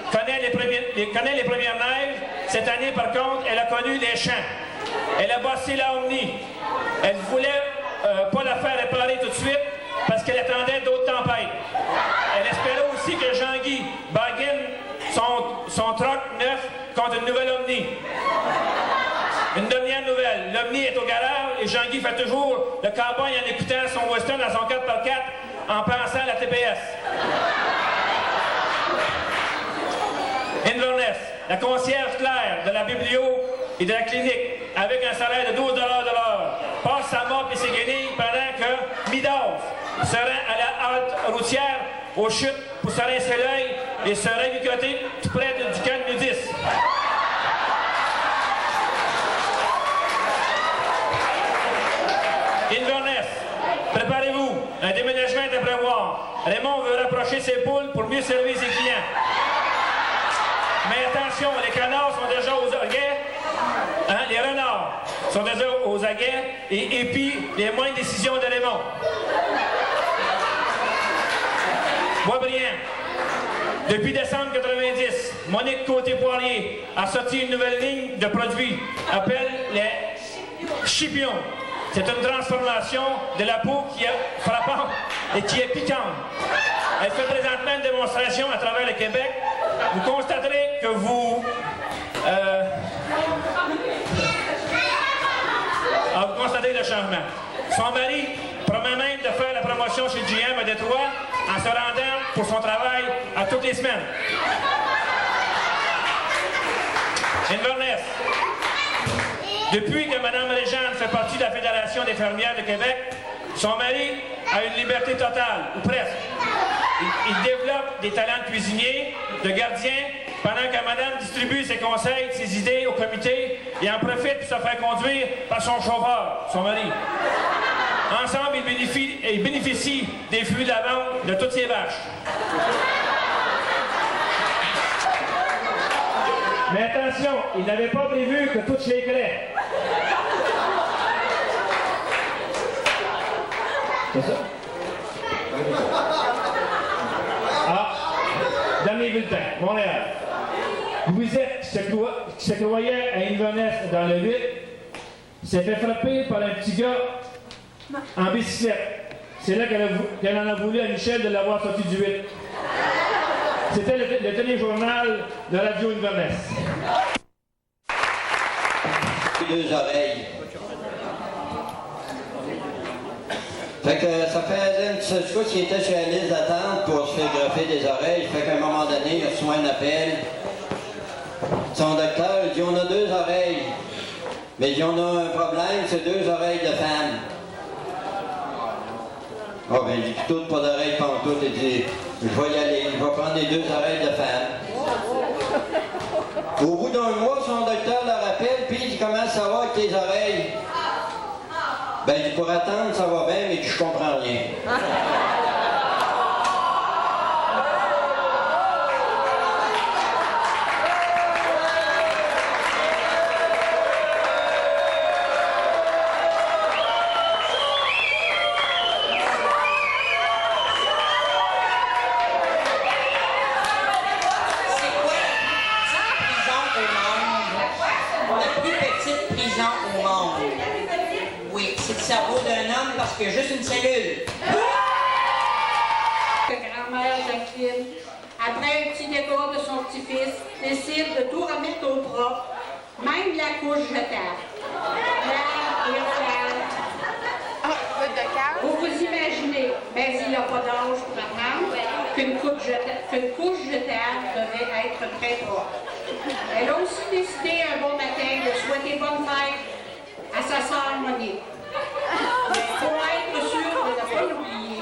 connaît les premières neiges. Cette année, par contre, elle a connu les champs. Elle a bossé la Omni. Elle voulait pas la faire réparer tout de suite parce qu'elle attendait d'autres tempêtes. Elle espérait aussi que Jean-Guy bargaine son troc neuf contre une nouvelle Omni. Une dernière nouvelle. L'Omni est au garage et Jean-Guy fait toujours le cowboy en écoutant son western à son 4x4 en pensant à la TPS. Inverness, la concierge Claire de la biblio et de la clinique, avec un salaire de 12 $ de l'heure, passe sa mop et ses guenilles pendant que Midas se rend à la halte routière aux chutes pour se rincer l'œil et se ravicoter tout près du camp de nudistes. Inverness, préparez-vous, un déménagement est à prévoir. Raymond veut rapprocher ses poules pour mieux servir ses clients. Mais attention, les canards sont déjà aux aguets, les renards sont déjà aux aguets et épient les moindres décisions de Raymond. Boisbriand. Depuis décembre 90, Monique Côté-Poirier a sorti une nouvelle ligne de produits, appelle les Chipions. C'est une transformation de la peau qui est frappante et qui est piquante. Elle fait présentement une démonstration à travers le Québec. Vous constaterez que vous constatez le changement. Son mari promet même de faire la promotion chez GM à Détroit en se rendant pour son travail à toutes les semaines. Inverness. Depuis que Mme Régente fait partie de la Fédération des fermières de Québec, son mari a une liberté totale, ou presque. Il développe des talents de cuisinier, de gardien, pendant que Madame distribue ses conseils, ses idées au comité et en profite pour se faire conduire par son chauffeur, son mari. Ensemble, ils bénéficient des fruits de la vente de toutes ses vaches. Mais attention, ils n'avaient pas prévu que tout chéquerait. C'est ça? Ah, dernier bulletin, Montréal. Louisette, qui se croyait à Inverness dans le 8, s'est fait frapper par un petit gars en bicyclette. C'est là qu'elle en a voulu à Michel de l'avoir sorti du 8. C'était le téléjournal de Radio Inverness. Deux oreilles. Fait que ça fait une petite fois qu'il était sur la liste d'attente pour se faire greffer des oreilles. Fait qu'à un moment donné, il reçoit un appel. Son docteur il dit on a deux oreilles. Mais il dit on a un problème, c'est deux oreilles de femme. Ah ben il dit tout pas d'oreilles pantoute. Il dit je vais y aller, je vais prendre les deux oreilles de femme. Au bout d'un mois, son docteur le rappelle, puis il dit comment ça va avec tes oreilles? Ben il dit pour attendre, ça va bien, mais je comprends rien. Il y a juste une cellule. La grand-mère Jacqueline, après un petit dégât de son petit-fils, décide de tout remettre au propre, même la couche jetable. Vous vous imaginez, mais il n'a pas d'âge pour apprendre qu'une couche jetable devait être très propre. Elle a aussi décidé un bon matin de souhaiter bonne fête à sa sœur Monique. Pour être sûr de ne pas l'oublier,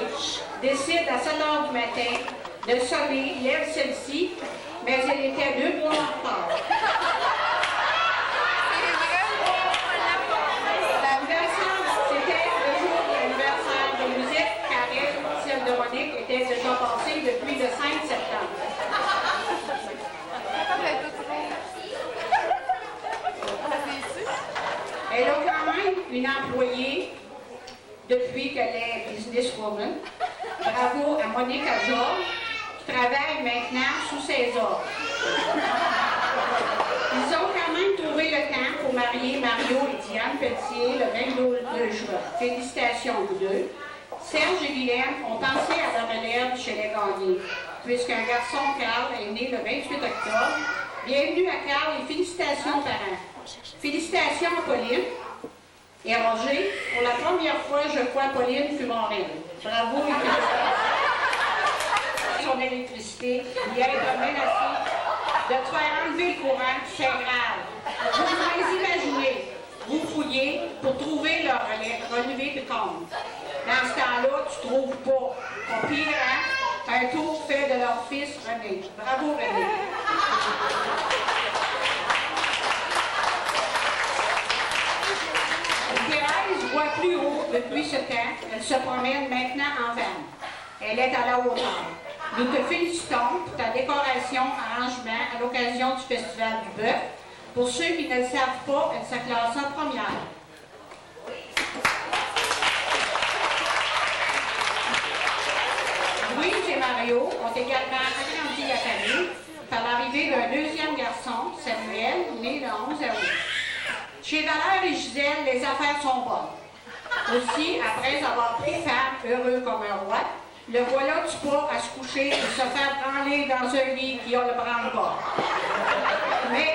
décide à 7 h du matin de sonner, lève celle-ci, mais elle était 2 mois en retard. une employée depuis qu'elle est businesswoman. Bravo à Monique Ajor, qui travaille maintenant sous ses ordres. Ils ont quand même trouvé le temps pour marier Mario et Diane Pelletier le 22 juin. Félicitations aux deux. Serge et Guylaine ont pensé à la relève chez les Gagné, puisqu'un garçon, Carl, est né le 28 octobre. Bienvenue à Carl et félicitations parents. Félicitations à Pauline et Roger. Pour la première fois, je crois Pauline fut moraine. Bravo et félicitations. Son électricité, il aide à menacer de te faire enlever le courant, c'est grave. Vous pouvez imaginer, vous fouillez pour trouver leur relevé de compte. Dans ce temps-là, tu trouves pas. Au pire, hein? Un tour fait de leur fils René. Bravo, René. Thérèse voit plus haut depuis ce temps. Elle se promène maintenant en van. Elle est à la hauteur. Nous te félicitons pour ta décoration arrangement à l'occasion du Festival du Bœuf. Pour ceux qui ne le savent pas, elle s'est classée en première. Louise et Mario ont également agrandi la famille par l'arrivée d'un deuxième garçon, Samuel, né le 11 août. Chez Valère et Gisèle, les affaires sont bonnes. Aussi, après avoir pris femme heureux comme un roi, le voilà du pas à se coucher et se faire branler dans un lit qui a le branle-bas. Mais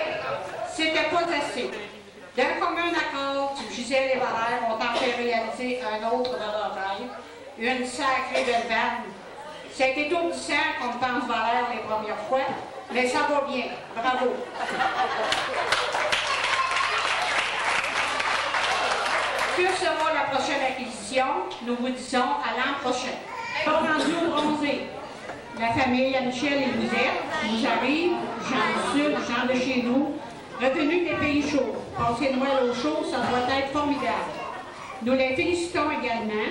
c'était pas assez. D'un commun accord, Gisèle et Valère ont enfin réalisé un autre de leur rêve, une sacrée belle vanne. Ça a été étourdissant, comme pense Valère les premières fois, mais ça va bien. Bravo. Que sera la prochaine acquisition? Nous vous disons à l'an prochain. Pas rendu au bronzé. La famille à Michel et Lisette nous arrive, gens du Sud, gens de chez nous, revenus des pays chauds. Passer Noël au chaud, ça doit être formidable. Nous les félicitons également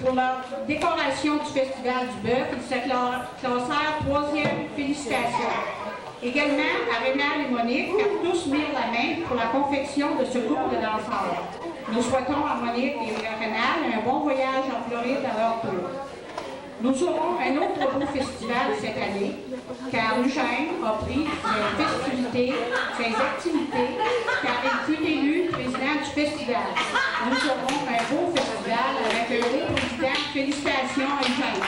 pour leur décoration du Festival du Bœuf. Ils se classèrent troisième. Félicitations. Également à Rénal et Monique, qui ont tous mis la main pour la confection de ce groupe de danseurs. Nous souhaitons à Monique et à Rénal un bon voyage en Floride à leur tour. Nous aurons un autre beau festival cette année, car Eugène a pris ses festivités, ses activités, car il fut élu président du festival. Nous aurons un beau festival avec un beau président. Félicitations à Eugène.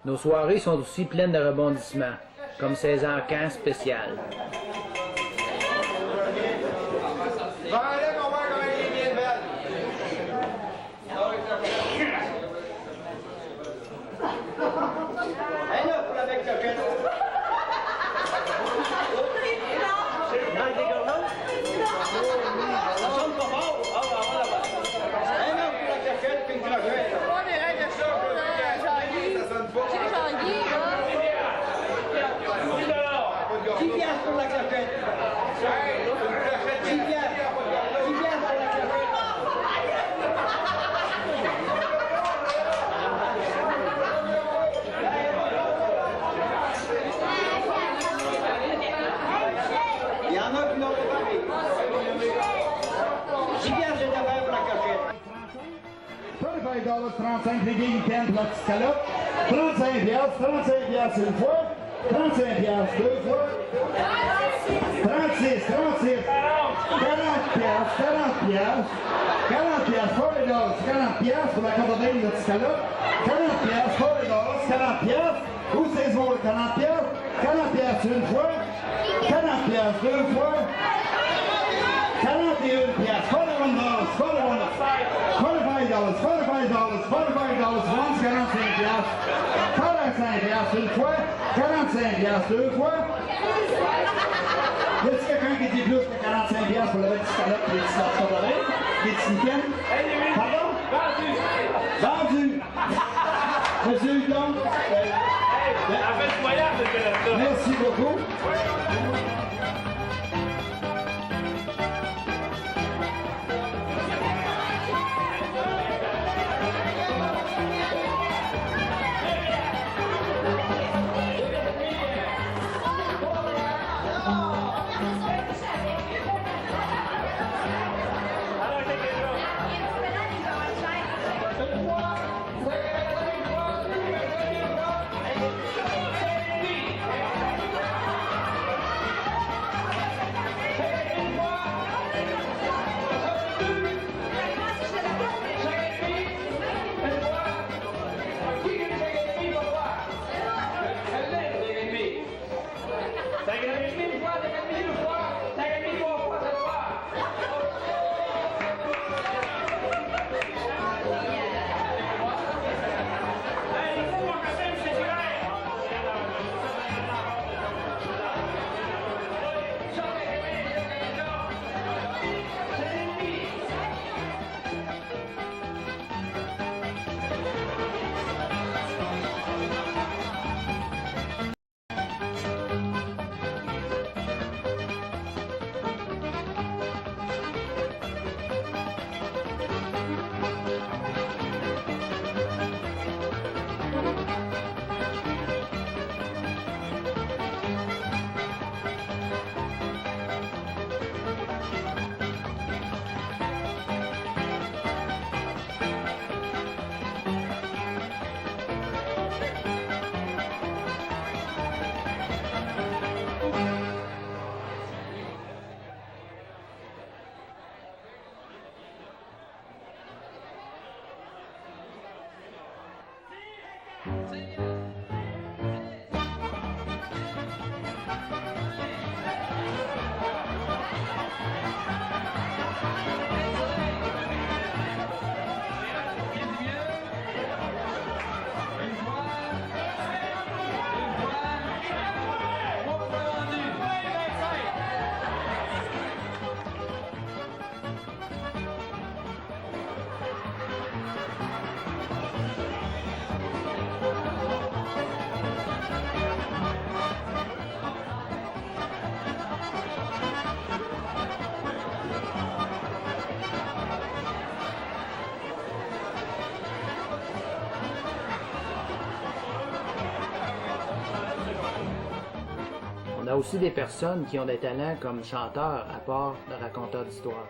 Nos soirées sont aussi pleines de rebondissements, comme ces encans spéciales. $35 les guilles cannes pour la petite calotte, 35 piastres une fois, 35 piastres deux fois, 36, 40 piastres, 40 piastres pour la contrebaine de la petite calotte, 40 piastres, $40, 40 piastres, où c'est bon, 40 piastres une fois, 40 piastres deux fois, 41 piastres, $45, once, 45 piastres, 45 piastres une fois, 45 piastres deux fois. Y a-t-il quelqu'un qui dit plus que 45 piastres pour la petite calotte et les petits sortes des petits week-ends? Pardon? Vendu! Monsieur Hudon? Merci beaucoup. une fois, 5,5 deux fois, 5,5 trois fois, 7 fois. On a aussi des personnes qui ont des talents comme chanteurs à part de raconteurs d'histoires.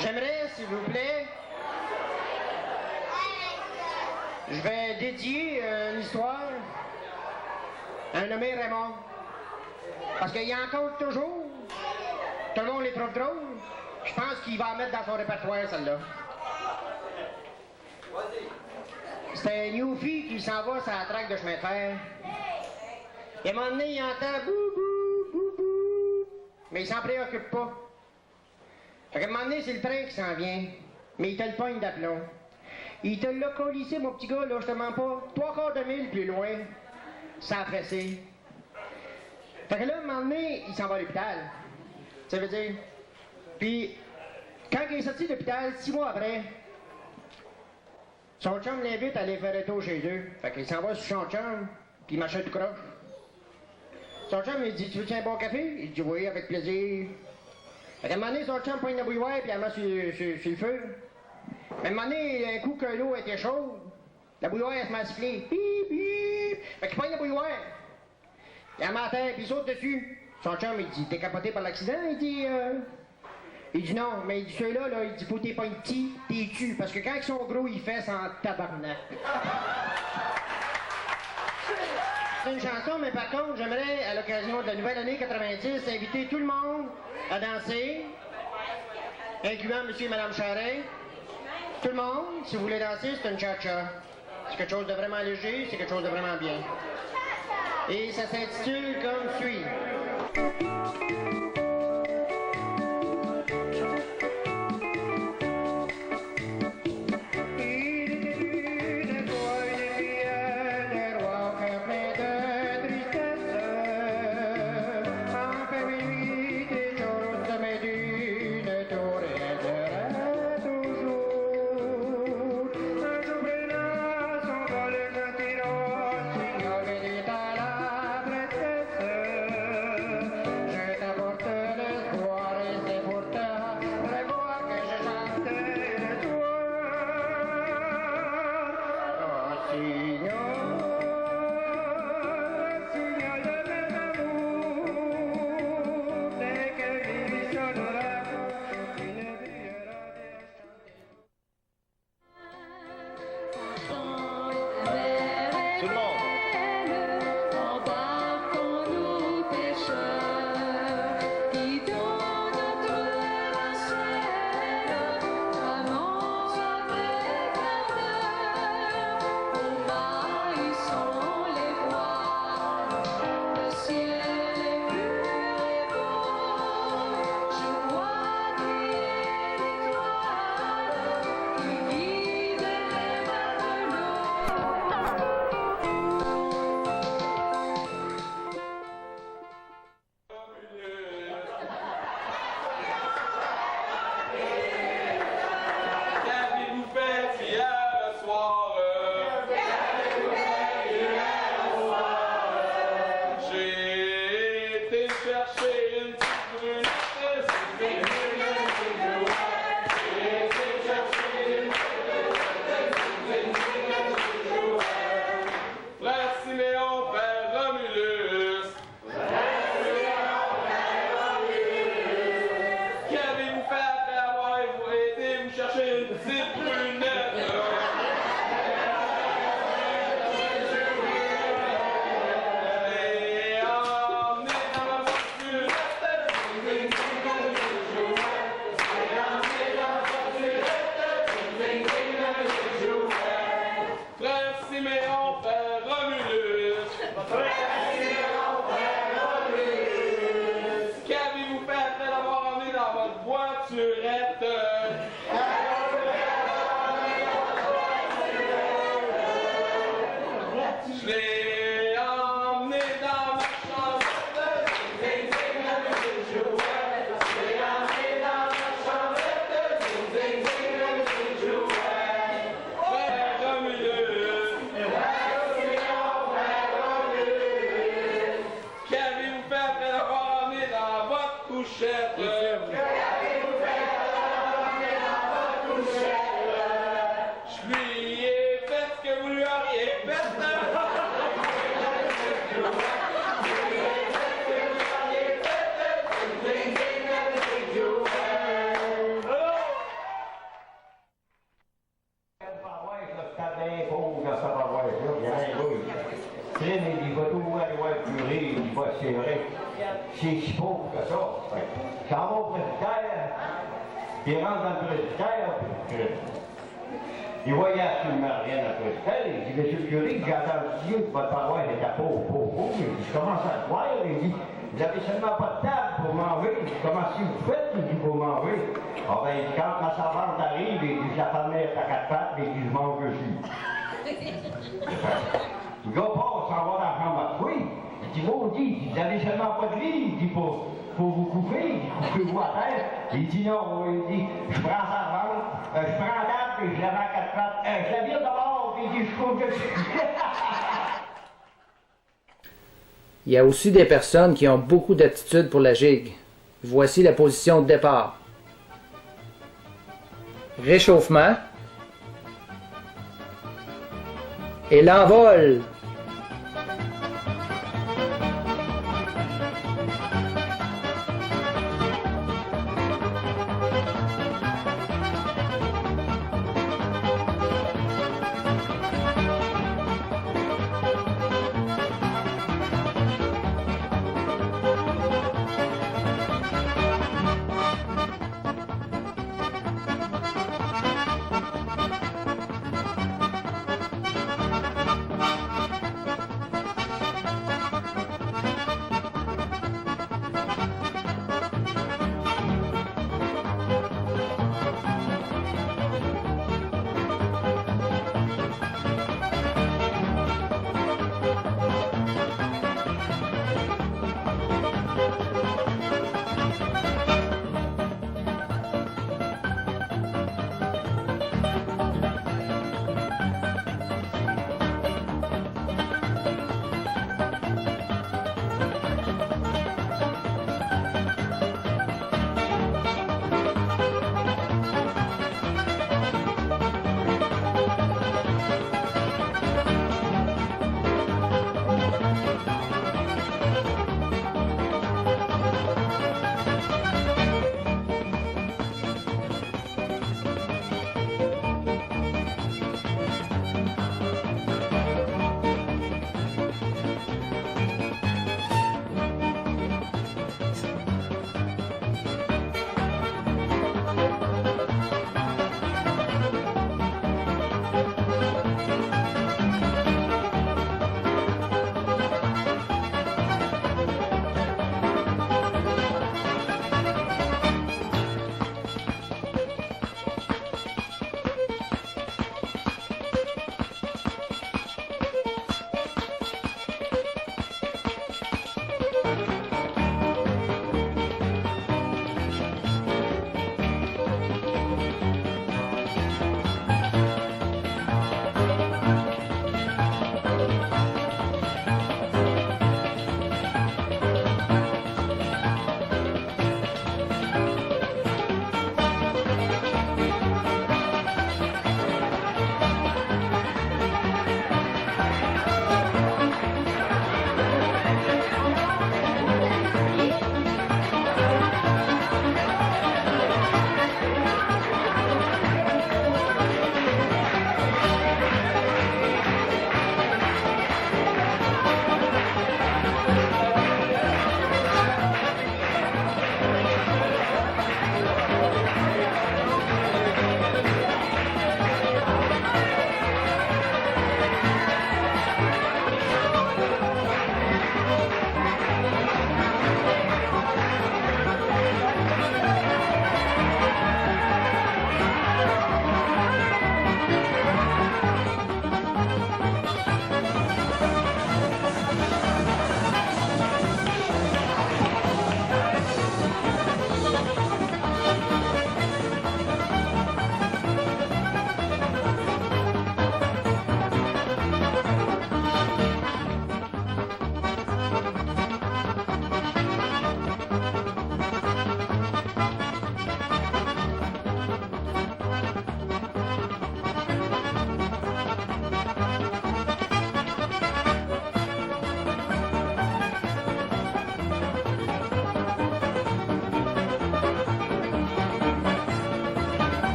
J'aimerais, s'il vous plaît, je vais dédier une histoire à un nommé Raymond. Parce qu'il y en compte toujours. Tout le monde les trouve drôles. Je pense qu'il va en mettre dans son répertoire, celle-là. C'est un Newfie qui s'en va sur la traque de chemin de fer. Et à un moment donné, il entend bou bou bou bou. Mais il s'en préoccupe pas. Fait qu'à un moment donné, c'est le train qui s'en vient. Mais il te le pogne d'aplomb. Il te l'a collissé, mon petit gars, là, je te mens pas. 3/4 de mille plus loin. Sans presser. Fait que là, à un moment donné, il s'en va à l'hôpital. Ça veut dire. Puis, quand il est sorti de l'hôpital, 6 mois après, son chum l'invite à aller faire un tour chez eux. Fait qu'il s'en va sur son chum, puis il marche tout croche. Son chum, il dit, tu veux un bon café? Il dit, oui, avec plaisir. Fait qu'à un moment donné, son chum pogne la bouilloire, puis elle met sur le feu. Mais à un moment donné, un coup que l'eau était chaude, la bouilloire, elle se met à siffler. Bip, bip. Fait qu'il pogne la bouilloire. Il la met à terre, puis il saute dessus. Son chum, il dit, t'es capoté par l'accident? Il dit non, mais il dit ceux-là, là, il dit faut t'es pas une petite, t'es tu. Parce que quand ils sont gros, ils fessent en tabarnak. C'est une chanson, mais par contre, j'aimerais, à l'occasion de la nouvelle année 90, inviter tout le monde à danser, incluant monsieur et madame Charest. Tout le monde, si vous voulez danser, c'est une cha-cha. C'est quelque chose de vraiment léger, c'est quelque chose de vraiment bien. Et ça s'intitule comme suit. C'est si pauvre que ça. Ça va au presbytère, il rentre dans le presbytère, il voyait absolument rien dans le presbytère. Il dit, monsieur le curé, j'ai entendu dire que votre paroisse était pauvre. Il dit, je commence à le voir. Il dit, vous n'avez seulement pas de table pour manger. Il dit, comment si vous faites? Il dit, pour manger. Ah ben, il dit, quand ma servante arrive, il dit, la femme est à quatre pattes, il dit, je mange aussi. Le gars part, s'en va dans la chambre à coucher. Il dit, maudit, vous n'avez seulement pas de lit, il dit, pour vous couper, couchez-vous à terre. Il dit, non, il dit, je prends sa servante, je prends la table, et je la mets à quatre pattes. Je la vire d'abord, puis il dit, je trouve que Il y a aussi des personnes qui ont beaucoup d'attitude pour la gigue. Voici la position de départ. Réchauffement. Et l'envol.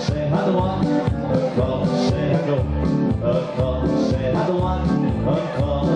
C'est à droite, encore c'est à gauche, encore c'est à droite, encore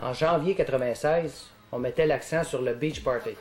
En janvier 96, on mettait l'accent sur le beach party.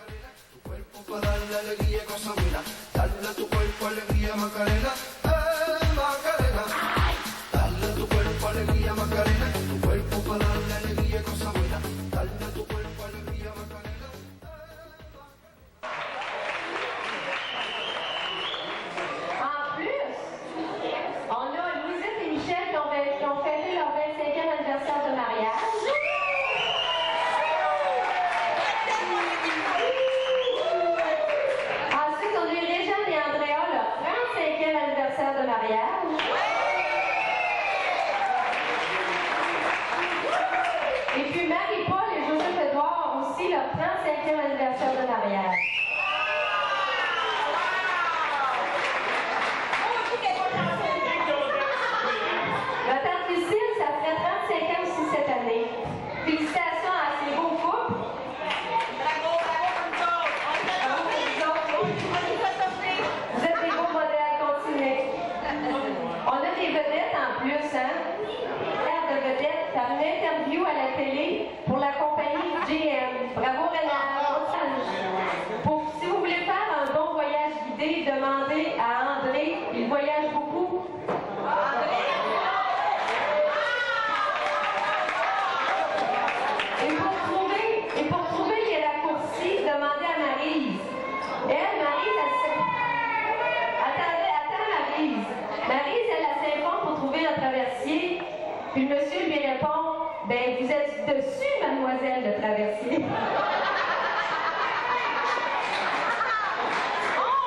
Puis le monsieur lui répond, « Ben, vous êtes dessus, mademoiselle, de traversier. »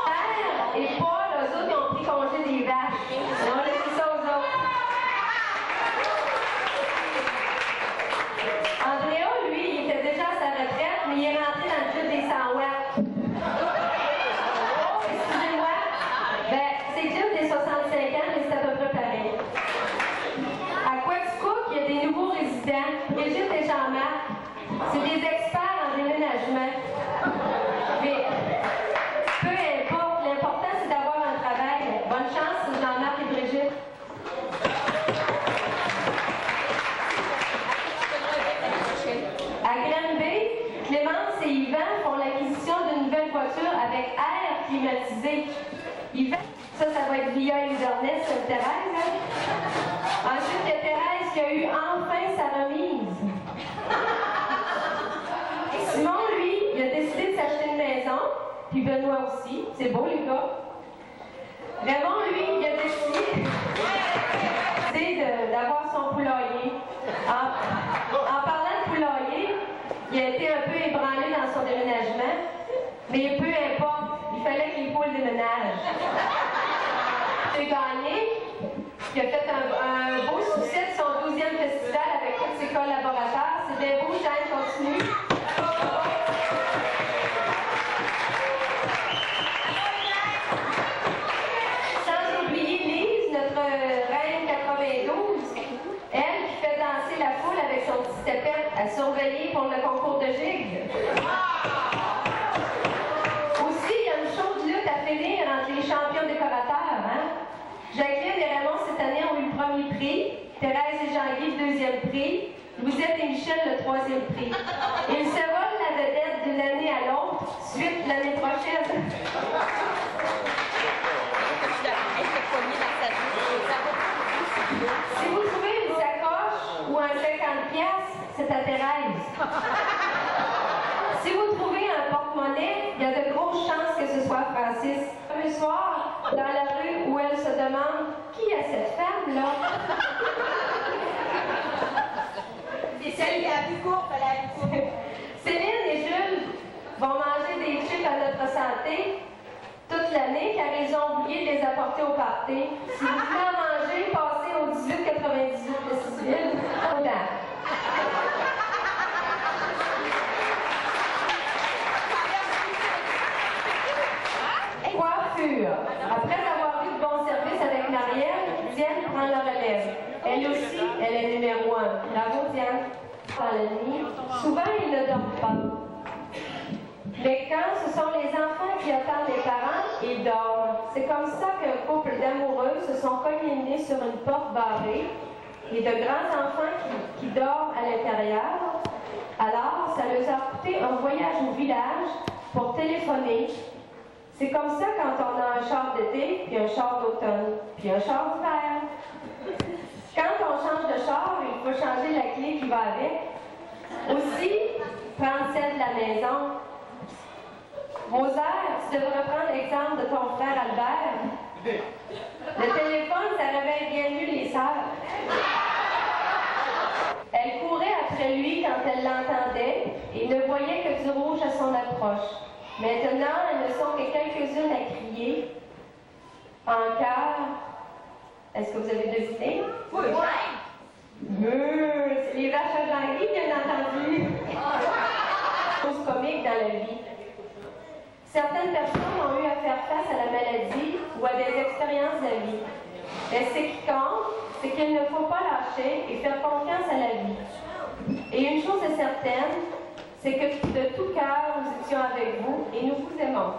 Père et Paul, eux autres, ils ont pris congé des vaches. Ils ont laissé ça aux autres. Andrea, lui, il était déjà à sa retraite, mais il est rentré dans le club des 100 watts. Excusez-moi. Ben, c'est le club des 65 ans, mais c'est à peu près pareil. Il y a des nouveaux résidents, Brigitte et Jean-Marc, c'est des experts en déménagement. Mais peu importe, l'important c'est d'avoir un travail. Bonne chance, Jean-Marc et Brigitte. À Granby, Clémence et Yvan font l'acquisition d'une nouvelle voiture avec air climatisé. Yvan, ça va être via Inverness, Thérèse. Hein? Ensuite, il y a Thérèse qui a eu enfin sa remise. Simon, lui, il a décidé de s'acheter une maison, puis Benoît aussi. C'est beau, les gars. Raymond, lui, il a décidé d'avoir son poulailler. En parlant de poulailler, Il a été un peu ébranlé dans son déménagement, mais peu importe, il fallait que les poules déménagent. J'ai gagné. Il a fait un beau succès de son 12e festival avec tous ses collaborateurs. C'est bien beau, Jeanne, continue. Sans oublier Lise, notre reine 92, elle qui fait danser la foule avec son petit tapette à surveiller pour le concours de gigue. Aussi, il y a une chaude lutte à finir entre les champions décorateurs, hein? Jacqueline et Raymond, cette année, ont eu le premier prix. Thérèse et Jean-Guy, le deuxième prix. Louisette et Michel, le troisième prix. Ils se volent la vedette d'une année à l'autre, suite l'année prochaine. Si vous trouvez une sacoche ou un chèque en pièces, c'est à Thérèse. Si vous trouvez un porte-monnaie, il y a de grosses chances que ce soit Francis. Un soir, dans la rue où elle se demande qui est cette femme-là. C'est celle qui a la plus courte, elle a la plus courte. Céline et Jules vont manger des chips à notre santé toute l'année car ils ont oublié de les apporter au party. Si vous voulez en manger, passez au 1898 de Civil. Coiffure. Après avoir eu de bons services avec Marielle, Diane prend le relève. Elle aussi, elle est numéro 1. Bravo, Diane. Dans la nuit, souvent, ils ne dorment pas. Mais quand ce sont les enfants qui attendent les parents, ils dorment. C'est comme ça qu'un couple d'amoureux se sont cognés le nez sur une porte barrée et de grands enfants qui dorment à l'intérieur. Alors, ça leur a coûté un voyage au village pour téléphoner. C'est comme ça quand on a un char d'été, puis un char d'automne, puis un char d'hiver. Quand on change de char, il faut changer la clé qui va avec. Aussi, prendre celle de la maison. Rosaire, tu devrais prendre l'exemple de ton frère Albert. Le téléphone, ça réveille bien mieux les sœurs. Elle courait après lui quand elle l'entendait et ne voyait que du rouge à son approche. Maintenant, elles ne sont que quelques-unes à crier. En chœur. Est-ce que vous avez deviné? Oui. C'est les vaches à Jean-Guy, bien entendu. Chose comique dans la vie. Certaines personnes ont eu à faire face à la maladie ou à des expériences de la vie. Mais ce qui compte, c'est qu'il ne faut pas lâcher et faire confiance à la vie. Et une chose est certaine, c'est que de tout cœur, nous étions avec vous et nous vous aimons.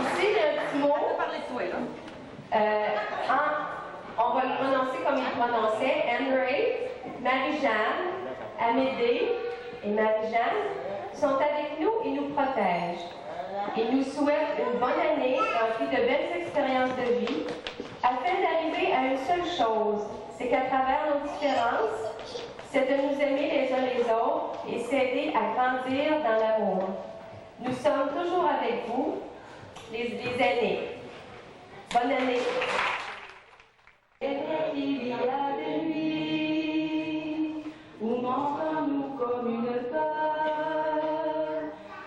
Ici, j'ai un petit mot. On va le prononcer comme il prononçait. Henry, Marie-Jeanne, Amédée et Marie-Jeanne sont avec nous et nous protègent. Ils nous souhaitent une bonne année remplie de belles expériences de vie, afin d'arriver à une seule chose, c'est qu'à travers nos différences, c'est de nous aimer les uns les autres et s'aider à grandir dans l'amour. Nous sommes toujours avec vous, les aînés. Bonne année. Il y a des nuits où manquons-nous comme une peur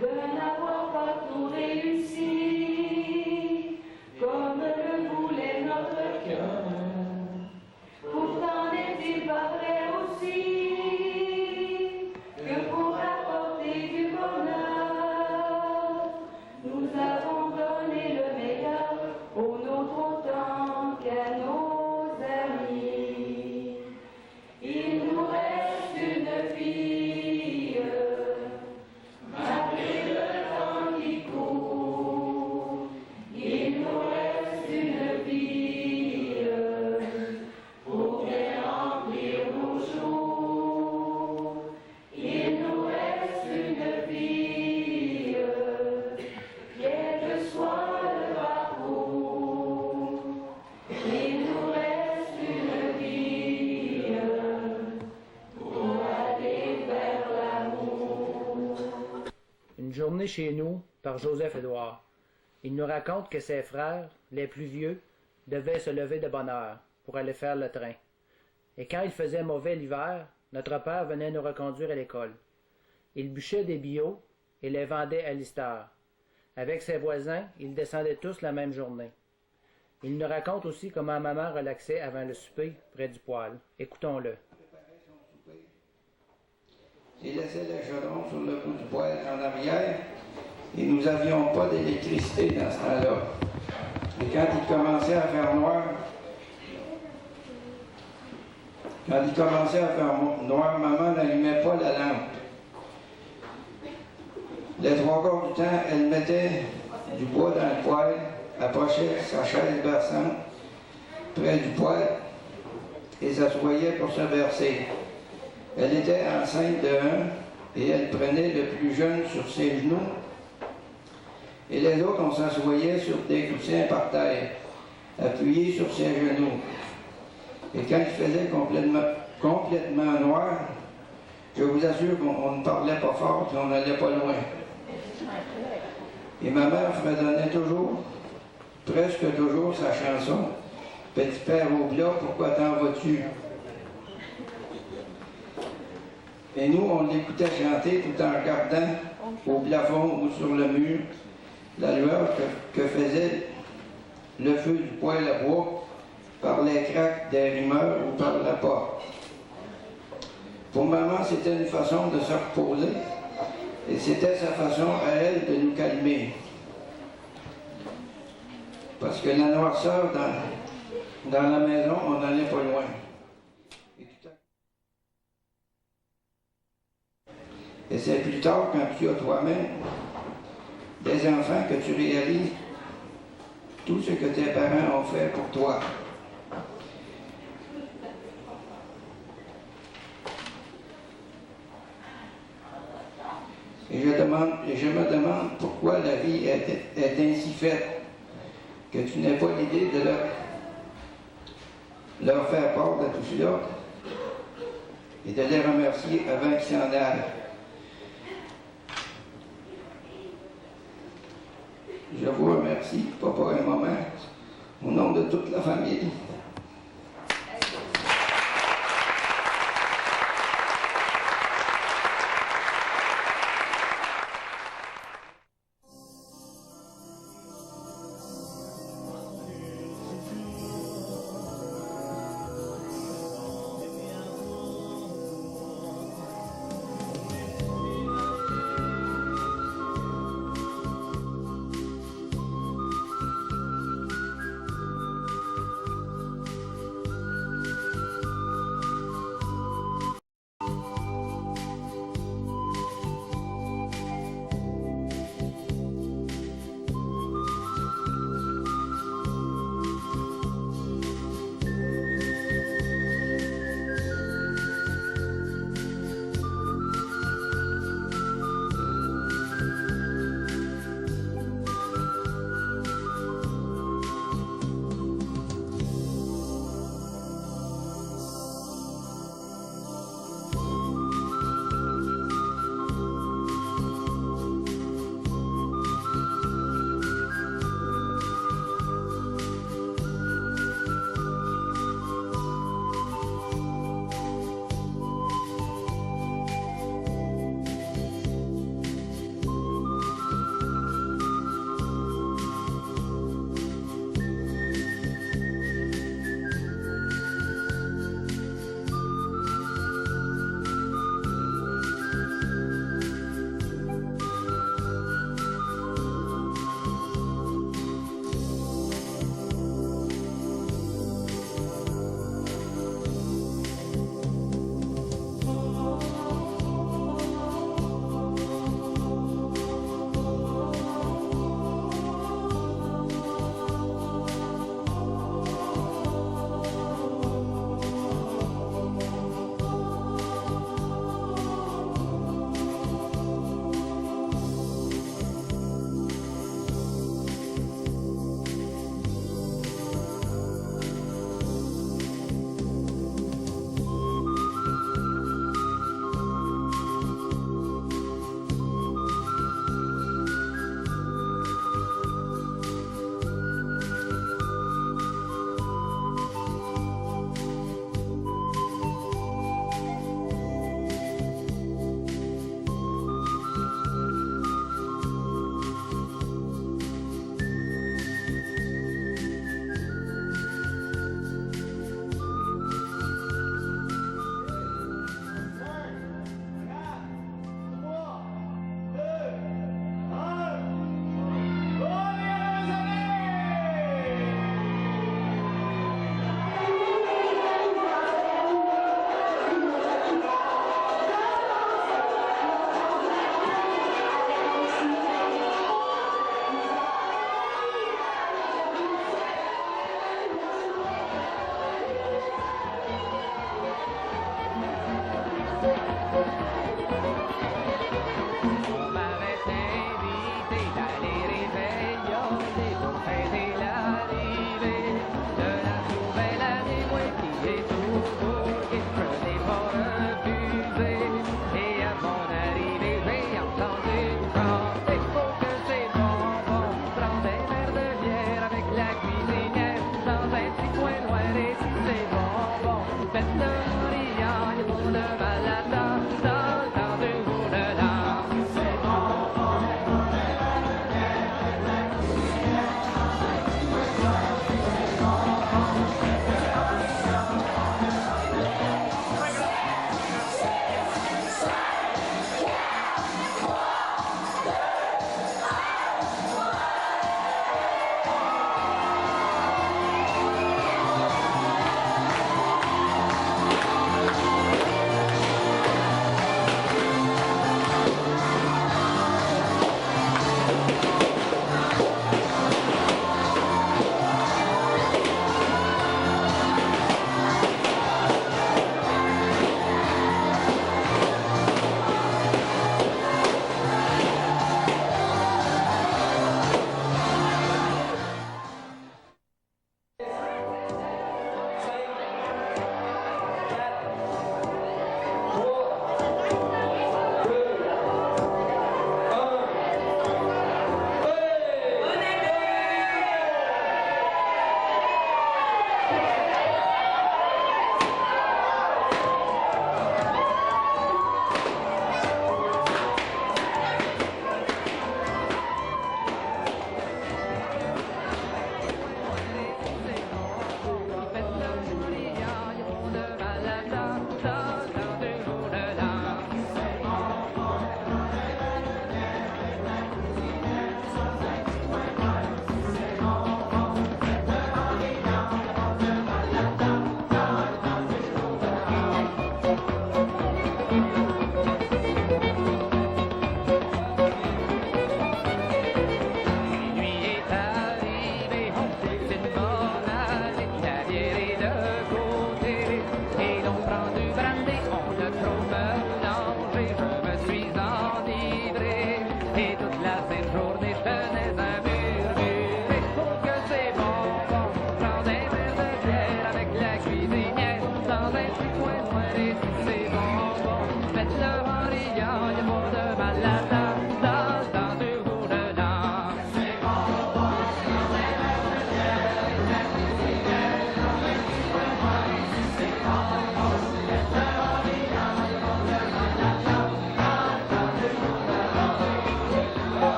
de n'avoir pas tout réussi comme le voulait notre cœur. Pourtant n'est-il pas vrai aussi que pour apporter du bonheur, nous avons donné le meilleur aux nôtres autant qu'à nos amis. Il nous reste une fille, malgré le temps qui court. Il nous reste une fille pour bien remplir nos jours. Il nous reste une fille, quel que soit le parcours. Il nous reste une fille pour aller vers l'amour. Une journée chez nous par Joseph Édouard. Il nous raconte que ses frères, les plus vieux, devaient se lever de bonne heure pour aller faire le train. Et quand il faisait mauvais l'hiver, notre père venait nous reconduire à l'école. Il bûchait des billots et les vendait à l'histoire. Avec ses voisins, ils descendaient tous la même journée. Il nous raconte aussi comment maman relaxait avant le souper près du poêle. Écoutons-le. Il laissait le chaudron sur le bout du poêle en arrière et nous n'avions pas d'électricité dans ce temps-là. Et quand il commençait à faire noir, maman n'allumait pas la lampe. Les 3 quarts du temps, elle mettait du bois dans le poêle, approchait sa chaise berçante près du poêle et s'assoyait pour se bercer. Elle était enceinte de 1 et elle prenait le plus jeune sur ses genoux et les autres, on s'assoyait sur des coussins par terre, appuyés sur ses genoux. Et quand il faisait complètement noir, je vous assure qu'on ne parlait pas fort et on n'allait pas loin. Et ma mère fredonnait toujours, presque toujours, sa chanson « Petit père au plat, pourquoi t'en vas-tu » Et nous, on l'écoutait chanter tout en regardant au plafond ou sur le mur la lueur que faisait le feu du poêle à bois par les craques des rimeurs ou par la porte. Pour maman, c'était une façon de se reposer et c'était sa façon à elle de nous calmer. Parce que la noirceur dans la maison, on n'allait pas loin. Et c'est plus tard, quand tu as toi-même des enfants, que tu réalises tout ce que tes parents ont fait pour toi. Et je me demande pourquoi la vie est ainsi faite, que tu n'aies pas l'idée de leur faire part de tout cela et de les remercier avant qu'ils s'en aillent. Je vous remercie, papa et maman, au nom de toute la famille.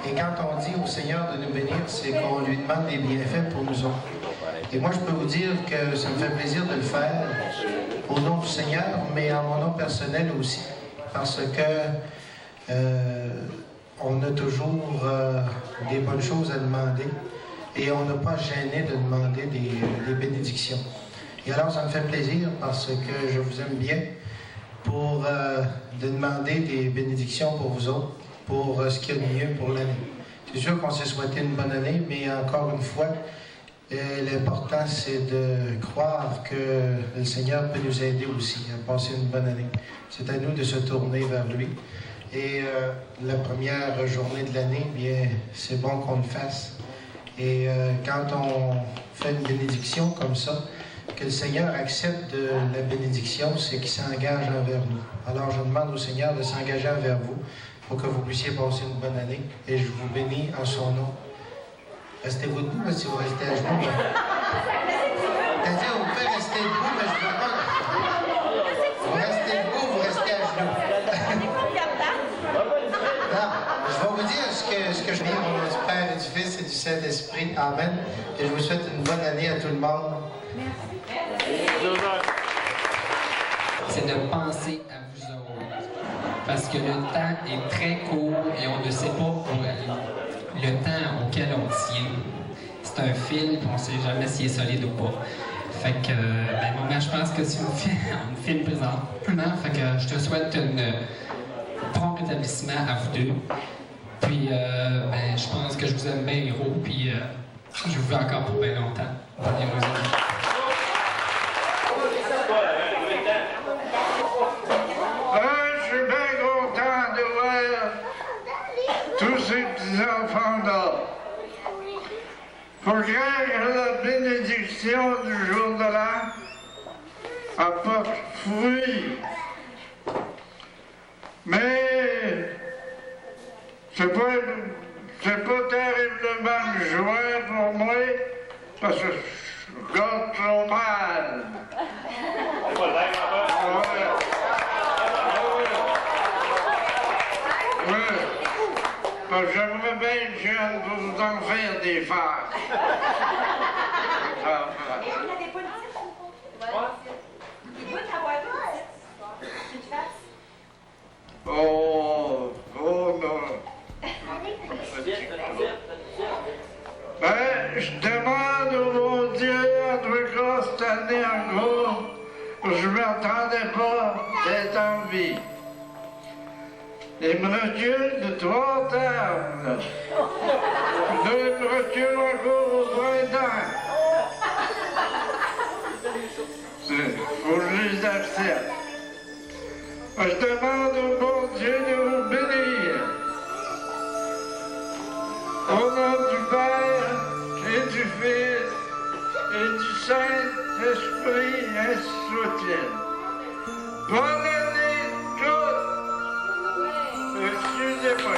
Et quand on dit au Seigneur de nous bénir, c'est qu'on lui demande des bienfaits pour nous autres. Et moi, je peux vous dire que ça me fait plaisir de le faire au nom du Seigneur, mais en mon nom personnel aussi. Parce que on a toujours des bonnes choses à demander et on n'a pas gêné de demander des bénédictions. Et alors, ça me fait plaisir parce que je vous aime bien pour de demander des bénédictions pour vous autres, pour ce qu'il y a de mieux pour l'année. C'est sûr qu'on s'est souhaité une bonne année, mais encore une fois, l'important, c'est de croire que le Seigneur peut nous aider aussi à passer une bonne année. C'est à nous de se tourner vers lui. Et la première journée de l'année, bien, c'est bon qu'on le fasse. Et quand on fait une bénédiction comme ça, que le Seigneur accepte la bénédiction, c'est qu'il s'engage envers nous. Alors, je demande au Seigneur de s'engager envers vous pour que vous puissiez passer une bonne année. Et je vous bénis en son nom. Restez-vous debout, mais si vous restez à genoux. C'est-à-dire, vous pouvez rester debout, mais je ne veux pas. Vous restez debout, vous restez à genoux. Non, je vais vous dire ce que je dis au nom du Père et du Fils et du Saint-Esprit. Amen. Et je vous souhaite une bonne année à tout le monde. C'est de penser à vous autres. Parce que le temps est très court et on ne sait pas où aller. Le temps auquel on tient, c'est un fil et on ne sait jamais s'il est solide ou pas. Fait que, mon mère, je pense que si on me filme présentement, fait que je te souhaite un prompt rétablissement à vous deux. Puis, je pense que je vous aime bien, héros, puis je vous veux encore pour bien longtemps. Bonne heureuse année. Je suis bien content de voir tous ces petits-enfants-là. Faut que la bénédiction du jour de l'an apporte fruit. Mais c'est pas terriblement de joie pour moi parce que je regarde trop mal. Parce que j'aimerais bien être jeune pour vous en faire des farces. Oh non. Je demande au bon Dieu, en tout cas cette année encore, je ne m'attendais pas d'être en vie. Il me recule de 3 tables. Il me recule encore au printemps. Faut que je les accepte. Je demande au bon Dieu de vous bénir. Au nom du Père et du Fils et du Saint-Esprit, ainsi soit-il. Bonne année tous! Excusez-moi.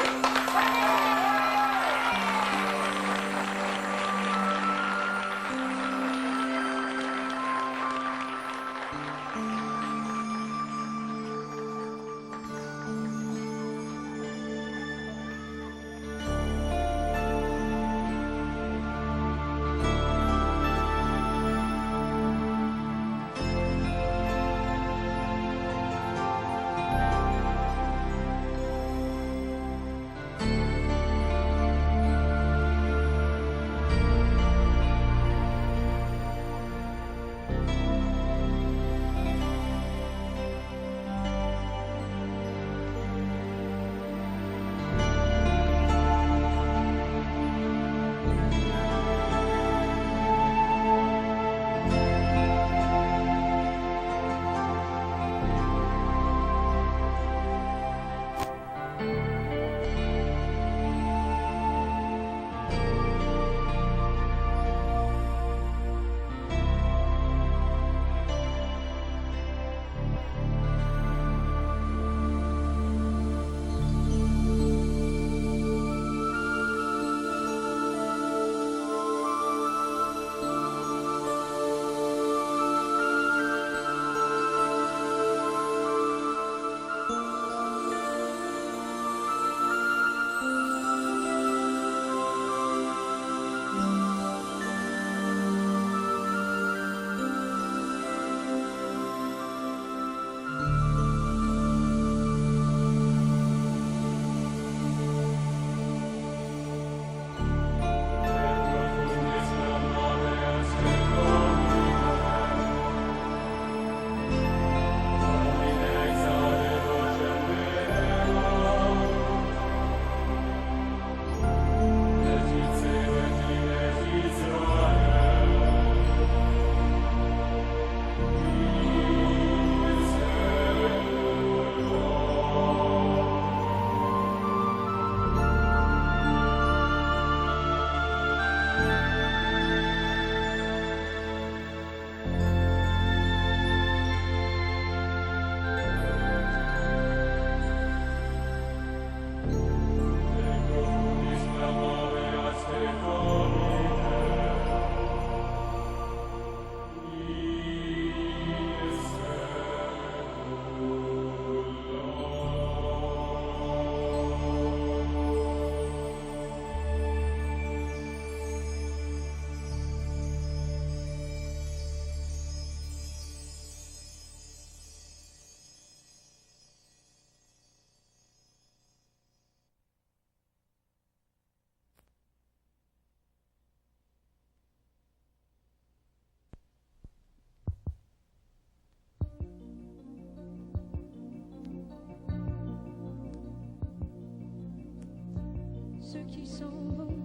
ceux qui s'en vont,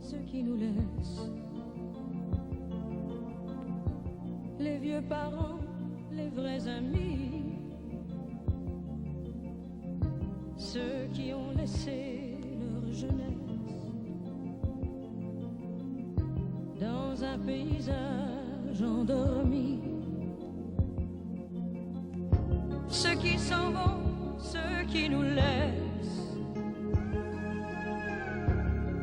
ceux qui nous laissent. Les vieux parents, les vrais amis, ceux qui ont laissé leur jeunesse dans un paysage endormi. Ceux qui s'en vont, ceux qui nous laissent,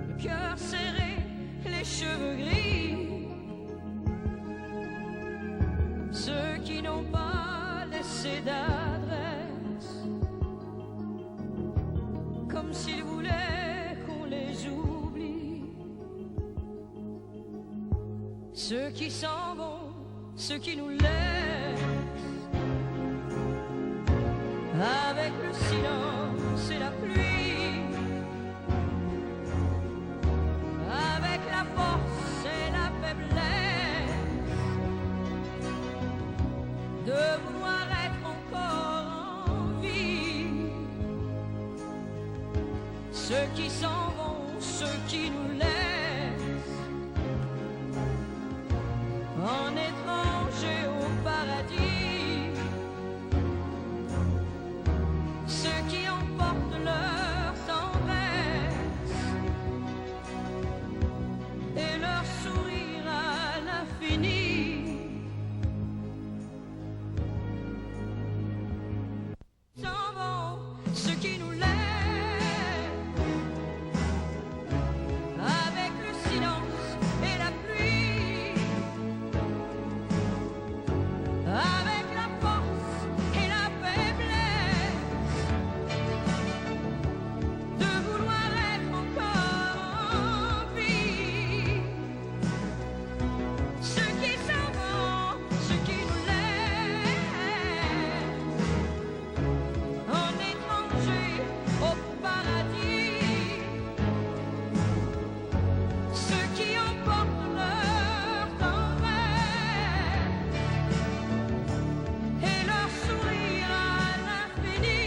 le cœur serré, les cheveux gris, ceux qui n'ont pas laissé d'adresse, comme s'ils voulaient qu'on les oublie. Ceux qui s'en vont, ceux qui nous laissent, avec le silence et la pluie, avec la force et la faiblesse de vouloir être encore en vie. Ceux qui s'en vont, ceux qui nous laissent, en étrangers au paradis. Ceux qui emportent leur tendresse et leur sourire à l'infini. S'en vont ceux qui nous laissent, avec le silence et la pluie, avec la force et la faiblesse de vouloir être encore en vie. Ceux qui s'en vont, ceux qui nous laissent, en étrangers au paradis. Ceux qui emportent leur tendresse et leur sourire à l'infini.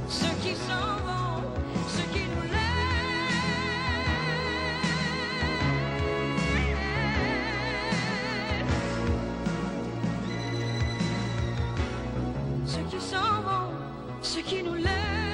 Ceux qui s'en vont, ceux qui nous laissent. Ceux qui s'en vont, ceux qui nous laissent.